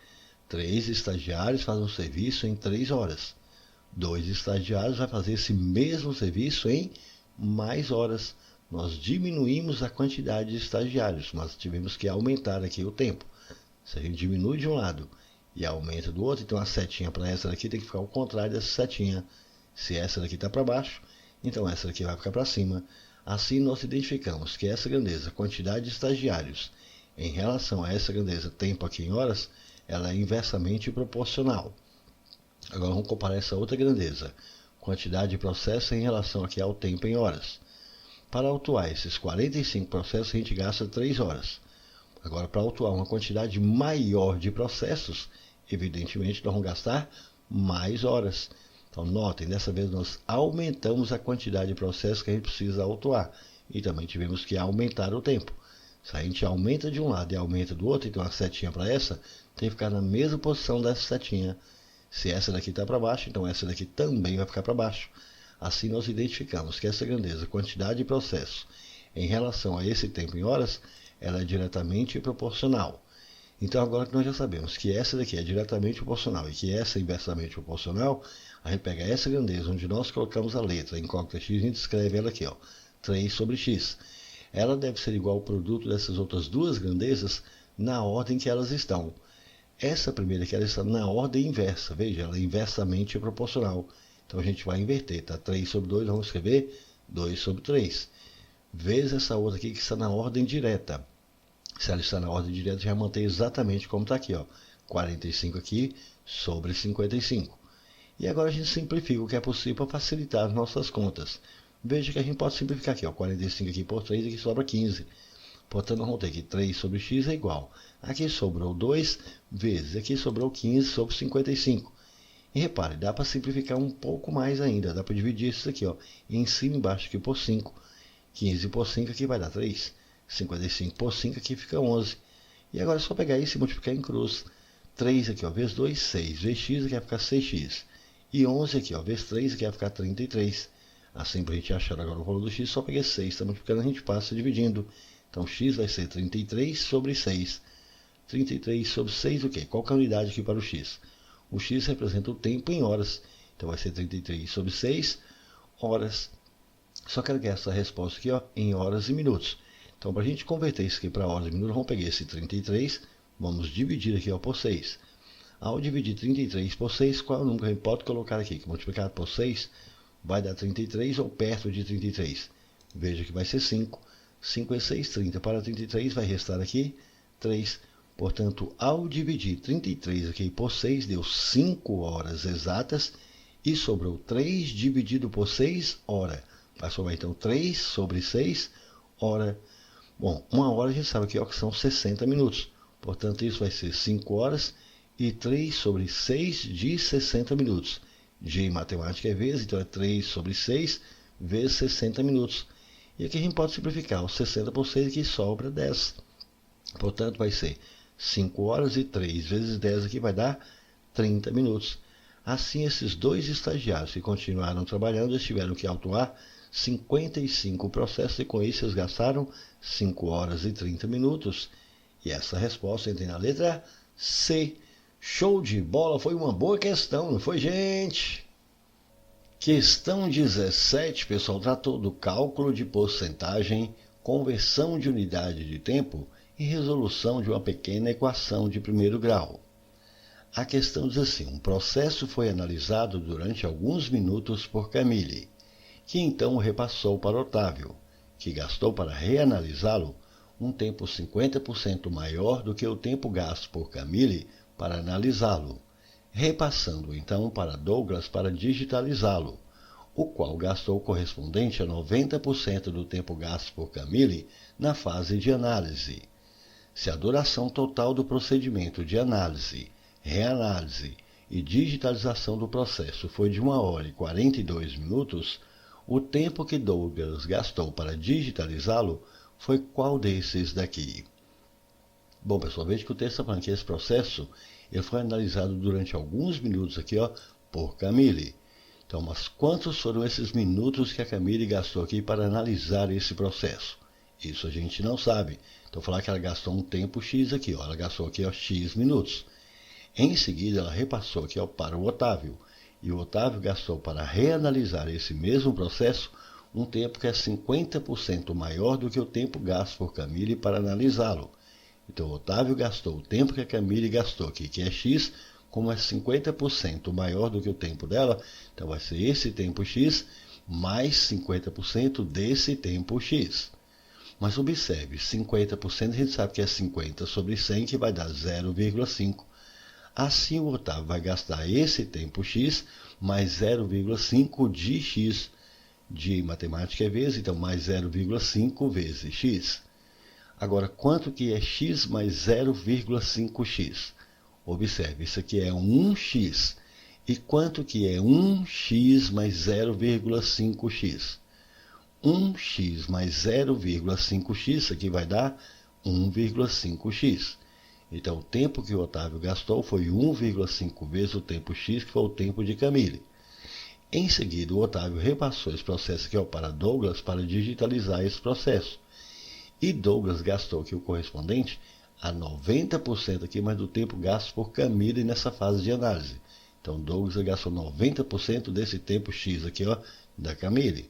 3 estagiários fazem um serviço em 3 horas. 2 estagiários vão fazer esse mesmo serviço em mais horas. Nós diminuímos a quantidade de estagiários, mas tivemos que aumentar aqui o tempo. Se a gente diminui de um lado e aumenta do outro, então a setinha para essa daqui tem que ficar ao contrário dessa setinha. Se essa daqui está para baixo, então essa daqui vai ficar para cima. Assim nós identificamos que essa grandeza, quantidade de estagiários, em relação a essa grandeza, tempo aqui em horas, ela é inversamente proporcional. Agora vamos comparar essa outra grandeza, quantidade de processos em relação aqui ao tempo em horas. Para autuar esses 45 processos, a gente gasta 3 horas. Agora, para autuar uma quantidade maior de processos, evidentemente nós vamos gastar mais horas. Então notem, dessa vez nós aumentamos a quantidade de processos que a gente precisa autuar. E também tivemos que aumentar o tempo. Se a gente aumenta de um lado e aumenta do outro, então a setinha para essa tem que ficar na mesma posição dessa setinha. Se essa daqui está para baixo, então essa daqui também vai ficar para baixo. Assim nós identificamos que essa grandeza, quantidade de processos, em relação a esse tempo em horas, ela é diretamente proporcional. Então agora que nós já sabemos que essa daqui é diretamente proporcional e que essa é inversamente proporcional, a gente pega essa grandeza onde nós colocamos a letra incógnita x e a gente escreve ela aqui, ó, 3 sobre x. Ela deve ser igual ao produto dessas outras duas grandezas na ordem que elas estão. Essa primeira aqui ela está na ordem inversa, veja, ela é inversamente proporcional. Então a gente vai inverter, tá? 3 sobre 2, vamos escrever 2 sobre 3. Vezes essa outra aqui que está na ordem direta. Se ela está na ordem direta, já mantém exatamente como está aqui, ó. 45 aqui sobre 55. E agora a gente simplifica o que é possível para facilitar as nossas contas. Veja que a gente pode simplificar aqui, ó. 45 aqui por 3, aqui sobra 15. Portanto, nós vamos ter que 3 sobre x é igual. Aqui sobrou 2 vezes, aqui sobrou 15 sobre 55. E repare, dá para simplificar um pouco mais ainda. Dá para dividir isso aqui, ó, em cima e embaixo aqui por 5. 15 por 5 aqui vai dar 3. 55 por 5 aqui fica 11. E agora é só pegar isso e multiplicar em cruz. 3 aqui, ó, vezes 2, 6. Vezes x aqui vai ficar 6x. E 11 aqui, ó, vezes 3 aqui vai ficar 33. Assim, para a gente achar agora o valor do x, só peguei 6. Está multiplicando, a gente passa dividindo. Então, x vai ser 33 sobre 6. 33 sobre 6 o quê? Qual que é a unidade aqui para o x? O x representa o tempo em horas. Então, vai ser 33 sobre 6 horas. Só quero que essa resposta aqui, ó, em horas e minutos. Então, para a gente converter isso aqui para horas e minutos, vamos pegar esse 33, vamos dividir aqui, ó, por 6. Ao dividir 33 por 6, qual é o número que a gente pode colocar aqui? Que multiplicado por 6 vai dar 33 ou perto de 33. Veja que vai ser 5. 5 é 6, 30 para 33 vai restar aqui 3. Portanto, ao dividir 33 aqui por 6, deu 5 horas exatas e sobrou 3 dividido por 6 hora. Vai sobrar então 3 sobre 6 hora. Bom, uma hora a gente sabe aqui, ó, que são 60 minutos. Portanto, isso vai ser 5 horas e 3 sobre 6 de 60 minutos. G em matemática é vezes, então é 3 sobre 6 vezes 60 minutos. E aqui a gente pode simplificar, o 60 por 6 aqui sobra 10. Portanto, vai ser 5 horas e 3 vezes 10 aqui vai dar 30 minutos. Assim, esses dois estagiários que continuaram trabalhando, eles tiveram que autuar 55 processos e com isso eles gastaram 5 horas e 30 minutos. E essa resposta entra na letra C. Show de bola, foi uma boa questão, não foi, gente? Questão 17, pessoal, tratou do cálculo de porcentagem, conversão de unidade de tempo e resolução de uma pequena equação de primeiro grau. A questão diz assim: um processo foi analisado durante alguns minutos por Camille, que então repassou para Otávio, que gastou para reanalisá-lo um tempo 50% maior do que o tempo gasto por Camille para analisá-lo, repassando então para Douglas para digitalizá-lo, o qual gastou o correspondente a 90% do tempo gasto por Camille na fase de análise. Se a duração total do procedimento de análise, reanálise e digitalização do processo foi de 1 hora e 42 minutos, o tempo que Douglas gastou para digitalizá-lo foi qual desses daqui? Bom, pessoal, veja que o texto está falando que esse processo ele foi analisado durante alguns minutos aqui, ó, por Camille. Então, mas quantos foram esses minutos que a Camille gastou aqui para analisar esse processo? Isso a gente não sabe. Então, falar que ela gastou um tempo X aqui, ó, ela gastou aqui, ó, X minutos. Em seguida, ela repassou aqui, ó, para o Otávio. E o Otávio gastou para reanalisar esse mesmo processo um tempo que é 50% maior do que o tempo gasto por Camille para analisá-lo. Então, o Otávio gastou o tempo que a Camille gastou aqui, que é X, como é 50% maior do que o tempo dela, então vai ser esse tempo X mais 50% desse tempo X. Mas observe, 50% a gente sabe que é 50 sobre 100, que vai dar 0,5. Assim, o Otávio vai gastar esse tempo X mais 0,5 de X. De matemática é vezes, então mais 0,5 vezes X. Agora, quanto que é X mais 0,5x? Observe, isso aqui é 1x. E quanto que é 1x mais 0,5x? 1x mais 0,5x, isso aqui vai dar 1,5x. Então, o tempo que o Otávio gastou foi 1,5 vezes o tempo x, que foi o tempo de Camille. Em seguida, o Otávio repassou esse processo aqui para Douglas para digitalizar esse processo. E Douglas gastou aqui o correspondente a 90% aqui, mais do tempo gasto por Camille nessa fase de análise. Então, Douglas gastou 90% desse tempo x aqui, da Camille.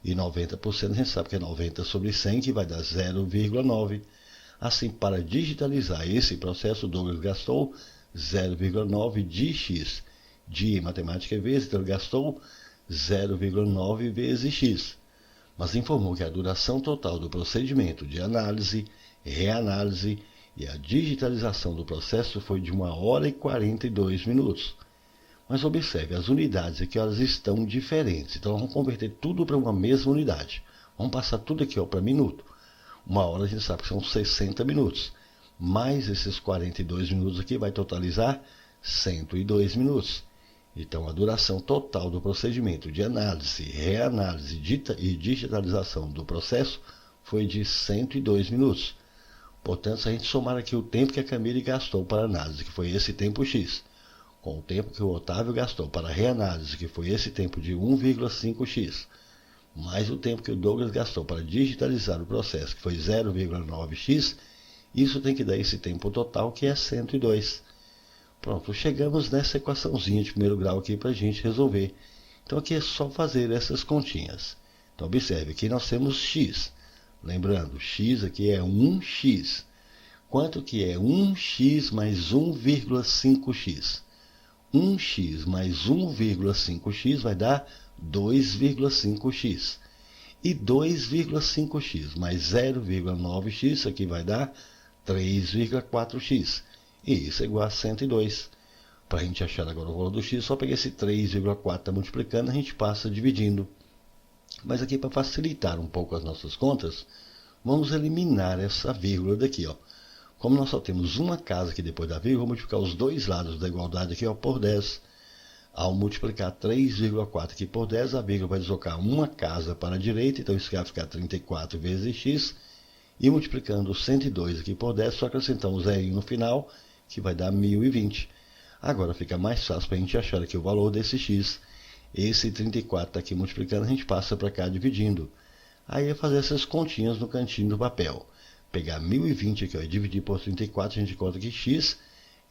E 90% a gente sabe que é 90 sobre 100, que vai dar 0,9. Assim, para digitalizar esse processo, Douglas gastou 0,9 de x. De matemática é vezes, então ele gastou 0,9 vezes x. Mas informou que a duração total do procedimento de análise, reanálise e a digitalização do processo foi de 1 hora e 42 minutos. Mas observe, as unidades aqui elas estão diferentes. Então vamos converter tudo para uma mesma unidade. Vamos passar tudo aqui para minuto. 1 hora a gente sabe que são 60 minutos. Mais esses 42 minutos aqui vai totalizar 102 minutos. Então, a duração total do procedimento de análise, reanálise e digitalização do processo foi de 102 minutos. Portanto, se a gente somar aqui o tempo que a Camille gastou para análise, que foi esse tempo x, com o tempo que o Otávio gastou para reanálise, que foi esse tempo de 1,5x, mais o tempo que o Douglas gastou para digitalizar o processo, que foi 0,9x, isso tem que dar esse tempo total, que é 102. Pronto, chegamos nessa equaçãozinha de primeiro grau aqui para a gente resolver. Então aqui é só fazer essas continhas. Então observe, aqui nós temos x. Lembrando, x aqui é 1x. Quanto que é 1x mais 1,5x? 1x mais 1,5x vai dar 2,5x. E 2,5x mais 0,9x, isso aqui vai dar 3,4x. E isso é igual a 102. Para a gente achar agora o valor do x, só pegar esse 3,4 multiplicando, a gente passa dividindo. Mas aqui, para facilitar um pouco as nossas contas, vamos eliminar essa vírgula daqui. Como nós só temos uma casa aqui depois da vírgula, vou multiplicar os dois lados da igualdade aqui por 10. Ao multiplicar 3,4 aqui por 10, a vírgula vai deslocar uma casa para a direita, então isso vai ficar 34 vezes x. E multiplicando 102 aqui por 10, só acrescentamos 0 no final, que vai dar 1020. Agora fica mais fácil para a gente achar aqui o valor desse x. Esse 34 está aqui multiplicando, a gente passa para cá dividindo. Aí é fazer essas continhas no cantinho do papel. Pegar 1020 aqui e dividir por 34, a gente conta que x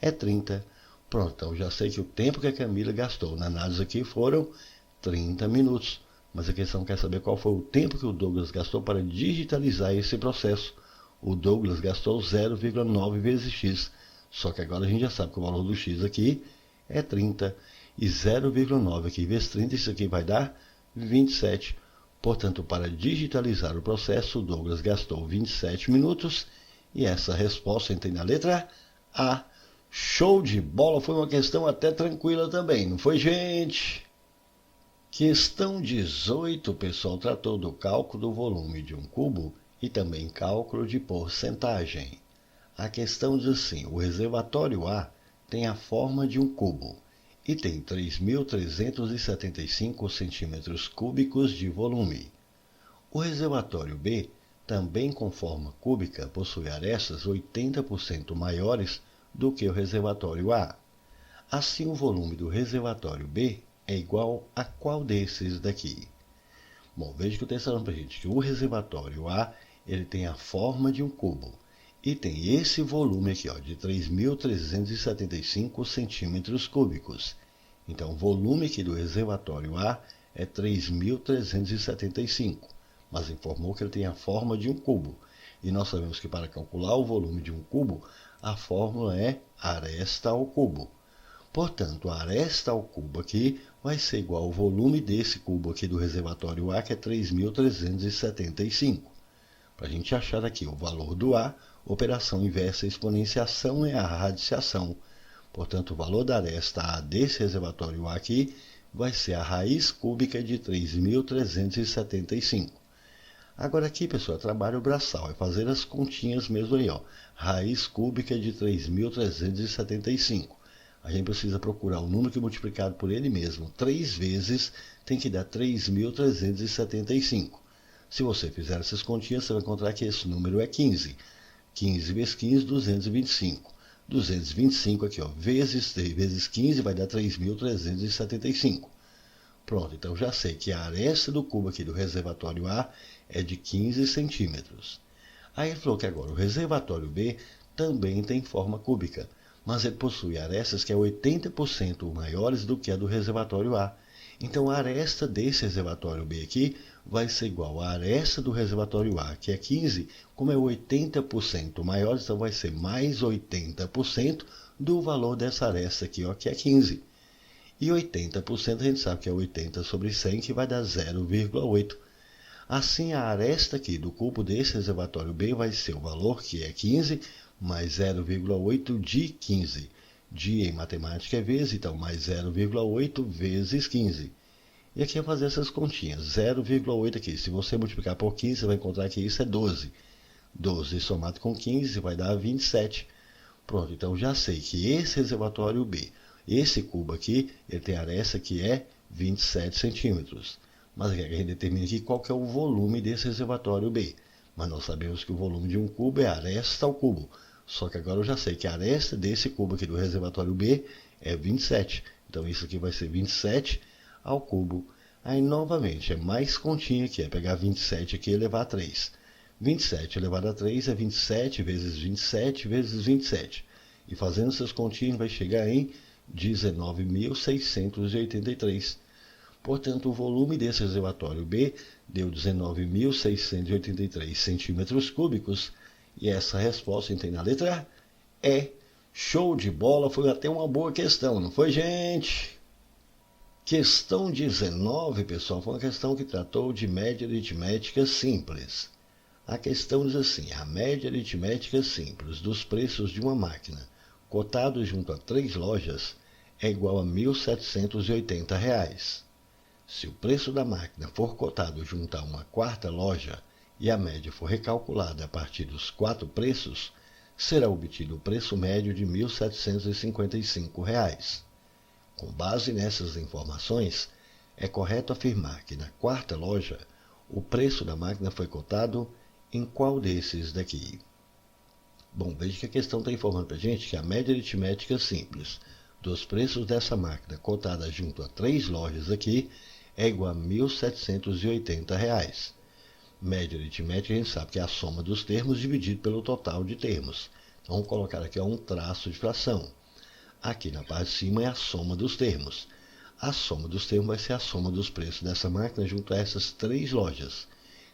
é 30. Pronto, então já sei que o tempo que a Camila gastou na análise aqui foram 30 minutos. Mas a questão quer saber qual foi o tempo que o Douglas gastou para digitalizar esse processo. O Douglas gastou 0,9 vezes x. Só que agora a gente já sabe que o valor do x aqui é 30. E 0,9 aqui vezes 30, isso aqui vai dar 27. Portanto, para digitalizar o processo, o Douglas gastou 27 minutos. E essa resposta tem na letra A. Show de bola! Foi uma questão até tranquila também, não foi, gente? Questão 18, o pessoal tratou do cálculo do volume de um cubo e também cálculo de porcentagem. A questão diz assim, o reservatório A tem a forma de um cubo e tem 3.375 centímetros cúbicos de volume. O reservatório B, também com forma cúbica, possui arestas 80% maiores do que o reservatório A. Assim, o volume do reservatório B é igual a qual desses daqui? Bom, veja que eu estou falando para a gente que o reservatório A ele tem a forma de um cubo e tem esse volume aqui de 3.375 centímetros cúbicos. Então, o volume aqui do reservatório A é 3.375, mas informou que ele tem a forma de um cubo. E nós sabemos que para calcular o volume de um cubo, a fórmula é aresta ao cubo. Portanto, a aresta ao cubo aqui vai ser igual ao volume desse cubo aqui do reservatório A, que é 3.375. Para a gente achar aqui o valor do A, operação inversa exponenciação é a radiciação. Portanto, o valor da aresta A desse reservatório A aqui vai ser a raiz cúbica de 3.375. Agora aqui, pessoal, trabalho braçal, é fazer as continhas mesmo aí, Raiz cúbica de 3.375. a gente precisa procurar o número que multiplicado por ele mesmo 3 vezes tem que dar 3.375. Se você fizer essas continhas, você vai encontrar que esse número é 15. 15 vezes 15, 225. 225 aqui, ó, vezes 3 vezes 15 vai dar 3.375. Pronto, então já sei que a aresta do cubo aqui do reservatório A é de 15 centímetros. Aí ele falou que agora o reservatório B também tem forma cúbica, mas ele possui arestas que é 80% maiores do que a do reservatório A. Então a aresta desse reservatório B aqui vai ser igual à aresta do reservatório A, que é 15, como é 80% maior, então vai ser mais 80% do valor dessa aresta aqui, ó, que é 15. E 80% a gente sabe que é 80 sobre 100, que vai dar 0,8. Assim, a aresta aqui do cubo desse reservatório B vai ser o valor, que é 15, mais 0,8 de 15. De em matemática é vezes, então mais 0,8 vezes 15. E aqui é fazer essas continhas. 0,8 aqui. Se você multiplicar por 15, você vai encontrar que isso é 12. 12 somado com 15 vai dar 27. Pronto, então já sei que esse reservatório B, esse cubo aqui, ele tem aresta que é 27 centímetros. Mas aqui a gente determina aqui qual que é o volume desse reservatório B. Mas nós sabemos que o volume de um cubo é aresta ao cubo. Só que agora eu já sei que a aresta desse cubo aqui do reservatório B é 27. Então isso aqui vai ser 27 ao cubo. Aí novamente é mais continha aqui, é pegar 27 aqui e elevar a 3. 27 elevado a 3 é 27 vezes 27 vezes 27. E fazendo essas continhas vai chegar em 19.683. Portanto, o volume desse reservatório B deu 19.683 centímetros cúbicos. E essa resposta tem na letra E. Show de bola, foi até uma boa questão, não foi, gente? Questão 19, pessoal, foi uma questão que tratou de média aritmética simples. A questão diz assim: a média aritmética simples dos preços de uma máquina cotados junto a 3 lojas é igual a R$ 1.780. Se o preço da máquina for cotado junto a uma quarta loja e a média for recalculada a partir dos 4 preços, será obtido o preço médio de R$ 1.755. Com base nessas informações, é correto afirmar que na quarta loja o preço da máquina foi cotado em qual desses daqui? Bom, veja que a questão está informando para a gente que a média aritmética simples dos preços dessa máquina cotada junto a 3 lojas aqui é igual a R$ 1.780. Média aritmética a gente sabe que é a soma dos termos dividido pelo total de termos. Então vamos colocar aqui um traço de fração. Aqui na parte de cima é a soma dos termos. A soma dos termos vai ser a soma dos preços dessa máquina junto a essas 3 lojas.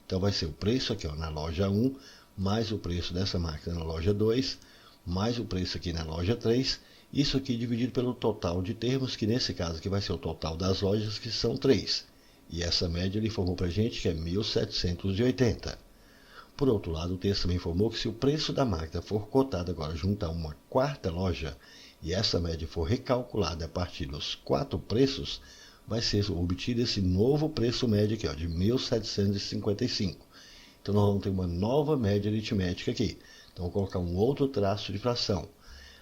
Então vai ser o preço aqui, ó, na loja 1, mais o preço dessa máquina na loja 2, mais o preço aqui na loja 3. Isso aqui dividido pelo total de termos, que nesse caso aqui vai ser o total das lojas, que são 3. E essa média ele informou para a gente que é 1.780. Por outro lado, o texto também informou que se o preço da máquina for cotado agora junto a uma quarta loja, e essa média for recalculada a partir dos 4 preços, vai ser obtido esse novo preço médio aqui, ó, de 1.755. Então nós vamos ter uma nova média aritmética aqui. Então vou colocar um outro traço de fração.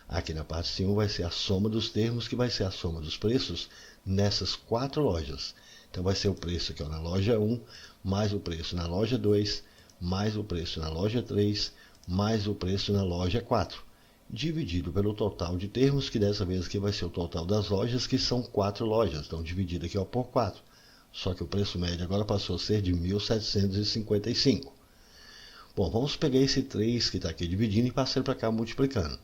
Aqui na parte de cima vai ser a soma dos termos, que vai ser a soma dos preços nessas 4 lojas. Então vai ser o preço aqui, ó, na loja 1, mais o preço na loja 2, mais o preço na loja 3, mais o preço na loja 4. Dividido pelo total de termos, que dessa vez aqui vai ser o total das lojas, que são 4 lojas. Então dividido aqui, ó, por 4. Só que o preço médio agora passou a ser de 1.755. Bom, vamos pegar esse 3 que está aqui dividindo e passar para cá multiplicando.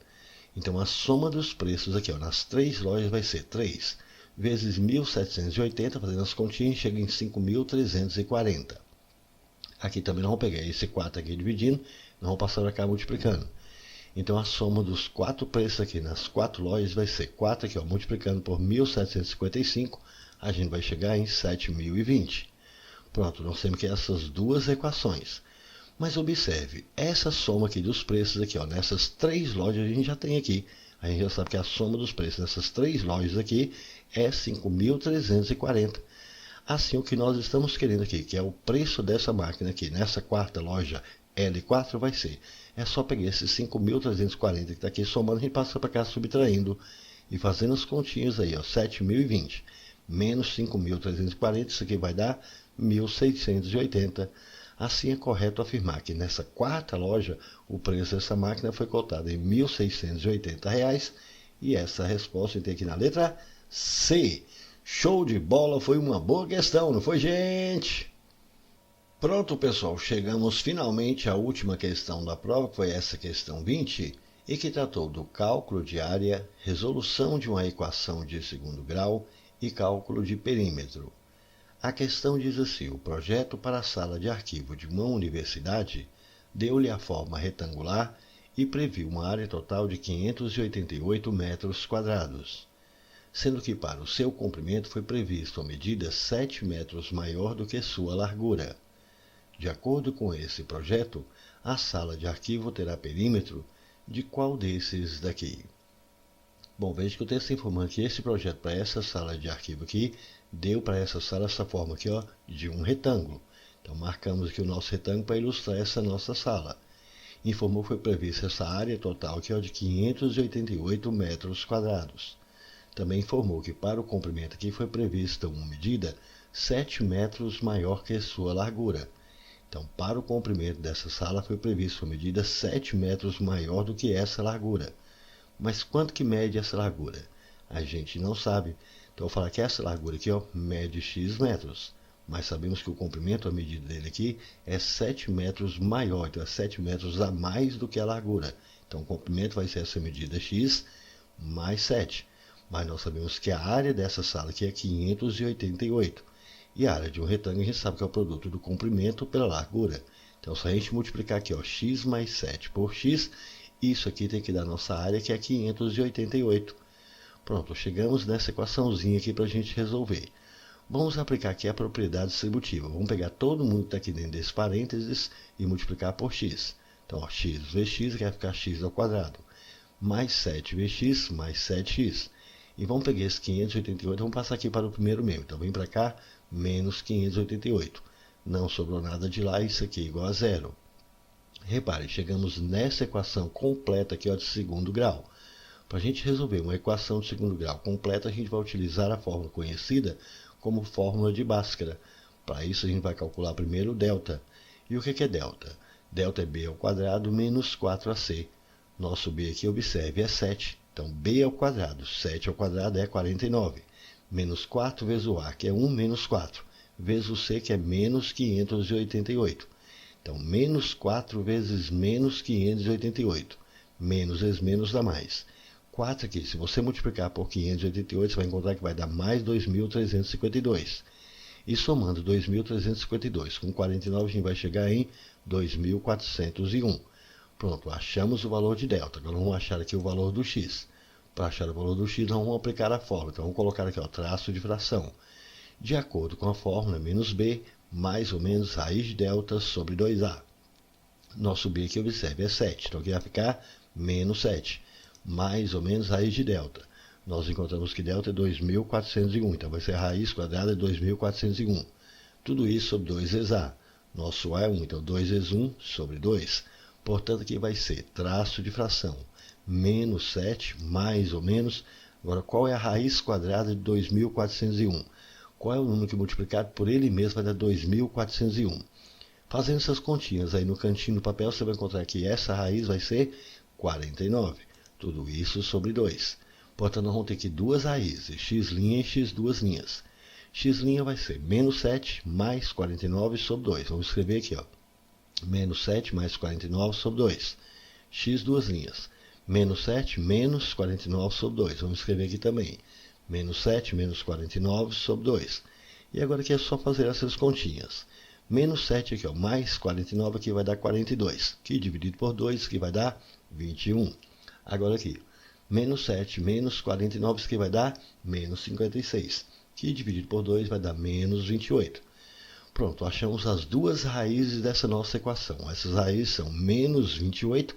Então a soma dos preços aqui, ó, nas 3 lojas vai ser 3 vezes 1.780, fazendo as continhas, chega em 5.340. Aqui também nós vamos pegar esse 4 aqui dividindo, nós vamos passar para cá multiplicando. Então a soma dos 4 preços aqui nas 4 lojas vai ser 4 aqui, ó, multiplicando por 1.755, a gente vai chegar em 7.020. Pronto, nós temos que essas duas equações. Mas observe, essa soma aqui dos preços aqui, ó, nessas 3 lojas a gente já tem aqui. A gente já sabe que a soma dos preços nessas 3 lojas aqui é 5.340. Assim, o que nós estamos querendo aqui, que é o preço dessa máquina aqui, nessa quarta loja L4, vai ser. É só pegar esses 5.340 que está aqui somando, a gente passa para cá subtraindo. E fazendo as continhas aí, ó, 7.020 menos 5.340, isso aqui vai dar 1.680. Assim é correto afirmar que nessa quarta loja o preço dessa máquina foi cotado em R$ 1.680 e essa resposta tem aqui na letra C. Show de bola, foi uma boa questão, não foi, gente? Pronto, pessoal, chegamos finalmente à última questão da prova, que foi essa questão 20, e que tratou do cálculo de área, resolução de uma equação de segundo grau e cálculo de perímetro. A questão diz assim: o projeto para a sala de arquivo de uma universidade deu-lhe a forma retangular e previu uma área total de 588 metros quadrados, sendo que para o seu comprimento foi previsto a medida 7 metros maior do que sua largura. De acordo com esse projeto, a sala de arquivo terá perímetro de qual desses daqui? Bom, veja que o texto informando que esse projeto para essa sala de arquivo aqui deu para essa sala essa forma aqui, ó, de um retângulo. Então marcamos aqui o nosso retângulo para ilustrar essa nossa sala. Informou que foi prevista essa área total aqui, ó, de 588 metros quadrados. Também informou que para o comprimento aqui foi prevista uma medida 7 metros maior que sua largura. Então, para o comprimento dessa sala foi prevista uma medida 7 metros maior do que essa largura. Mas quanto que mede essa largura? A gente não sabe. Então, eu vou falar que essa largura aqui, ó, mede x metros. Mas sabemos que o comprimento, a medida dele aqui, é 7 metros maior. Então, é 7 metros a mais do que a largura. Então, o comprimento vai ser essa medida x mais 7. Mas nós sabemos que a área dessa sala aqui é 588. E a área de um retângulo a gente sabe que é o produto do comprimento pela largura. Então, se a gente multiplicar aqui, ó, x mais 7 por x, isso aqui tem que dar nossa área, que é 588. Pronto, chegamos nessa equaçãozinha aqui para a gente resolver. Vamos aplicar aqui a propriedade distributiva. Vamos pegar todo mundo que está aqui dentro desses parênteses e multiplicar por x. Então, ó, x vezes x vai ficar x ao quadrado. Mais 7 vezes x, mais 7x. E vamos pegar esse 588, vamos passar aqui para o primeiro mesmo. Então, vem para cá, menos 588. Não sobrou nada de lá, isso aqui é igual a zero. Repare, chegamos nessa equação completa aqui, ó, de segundo grau. Para a gente resolver uma equação de segundo grau completa, a gente vai utilizar a fórmula conhecida como fórmula de Bhaskara. Para isso, a gente vai calcular primeiro o delta. E o que é delta? Delta é b ao quadrado menos 4ac. Nosso b aqui, observe, é 7. Então, b ao quadrado, 7 ao quadrado é 49. Menos 4 vezes o a, que é 1 menos 4, vezes o c, que é menos 588. Então, menos 4 vezes menos 588. Menos vezes menos dá mais. 4 aqui, se você multiplicar por 588, você vai encontrar que vai dar mais 2.352. E somando 2.352 com 49, a gente vai chegar em 2.401. Pronto, achamos o valor de delta. Agora vamos achar aqui o valor do x. Para achar o valor do x, nós vamos aplicar a fórmula. Então, vamos colocar aqui, ó, traço de fração. De acordo com a fórmula, menos b, mais ou menos raiz de delta sobre 2a. Nosso b aqui, observe, é 7. Então, aqui vai ficar menos 7. Mais ou menos raiz de delta. Nós encontramos que delta é 2.401. Então, vai ser a raiz quadrada de 2.401. Tudo isso sobre 2 vezes a. Nosso a é 1. Então, 2 vezes 1 sobre 2. Portanto, aqui vai ser traço de fração. Menos 7, mais ou menos. Agora, qual é a raiz quadrada de 2.401? Qual é o número que multiplicado por ele mesmo vai dar 2.401? Fazendo essas continhas aí no cantinho do papel, você vai encontrar que essa raiz vai ser 49. Tudo isso sobre 2. Portanto, nós vamos ter aqui duas raízes, x' e x2'. X' vai ser menos 7 mais 49 sobre 2. Vamos escrever aqui, ó. Menos 7 mais 49 sobre 2. X2'. Menos 7 menos 49 sobre 2. Vamos escrever aqui também. Menos 7 menos 49 sobre 2. E agora aqui é só fazer essas continhas. Menos 7 aqui, ó, mais 49 aqui vai dar 42. Que dividido por 2 que vai dar 21. Agora aqui, menos 7 menos 49 que vai dar menos 56. Que dividido por 2 vai dar menos 28. Pronto, achamos as duas raízes dessa nossa equação. Essas raízes são menos 28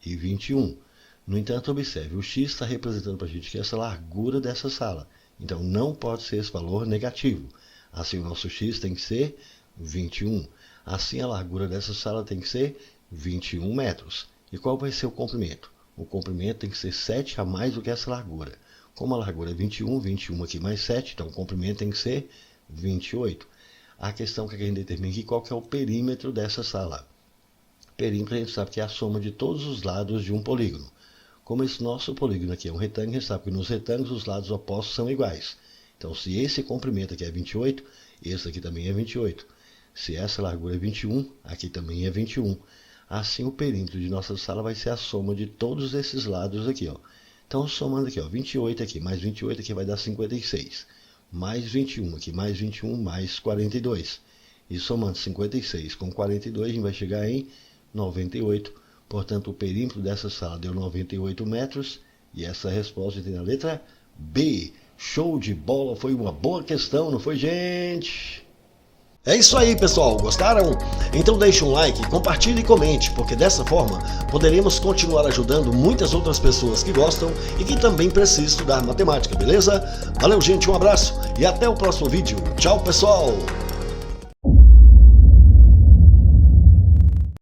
e 21. No entanto, observe, o x está representando para a gente que essa largura dessa sala. Então, não pode ser esse valor negativo. Assim, o nosso x tem que ser 21. Assim, a largura dessa sala tem que ser 21 metros. E qual vai ser o comprimento? O comprimento tem que ser 7 a mais do que essa largura. Como a largura é 21, 21 aqui mais 7, então o comprimento tem que ser 28. A questão que a gente determina aqui, qual que é o perímetro dessa sala? Perímetro a gente sabe que é a soma de todos os lados de um polígono. Como esse nosso polígono aqui é um retângulo, a gente sabe que nos retângulos os lados opostos são iguais. Então, se esse comprimento aqui é 28, esse aqui também é 28. Se essa largura é 21, aqui também é 21. Assim, o perímetro de nossa sala vai ser a soma de todos esses lados aqui, ó. Então, somando aqui, ó, 28 aqui, mais 28 aqui vai dar 56. Mais 21 aqui, mais 21, mais 42. E somando 56 com 42, a gente vai chegar em 98. Portanto, o perímetro dessa sala deu 98 metros. E essa resposta tem na letra B. Show de bola, foi uma boa questão, não foi, gente? É isso aí, pessoal, gostaram? Então deixe um like, compartilhe e comente, porque dessa forma poderemos continuar ajudando muitas outras pessoas que gostam e que também precisam estudar matemática, beleza? Valeu, gente, um abraço e até o próximo vídeo. Tchau, pessoal!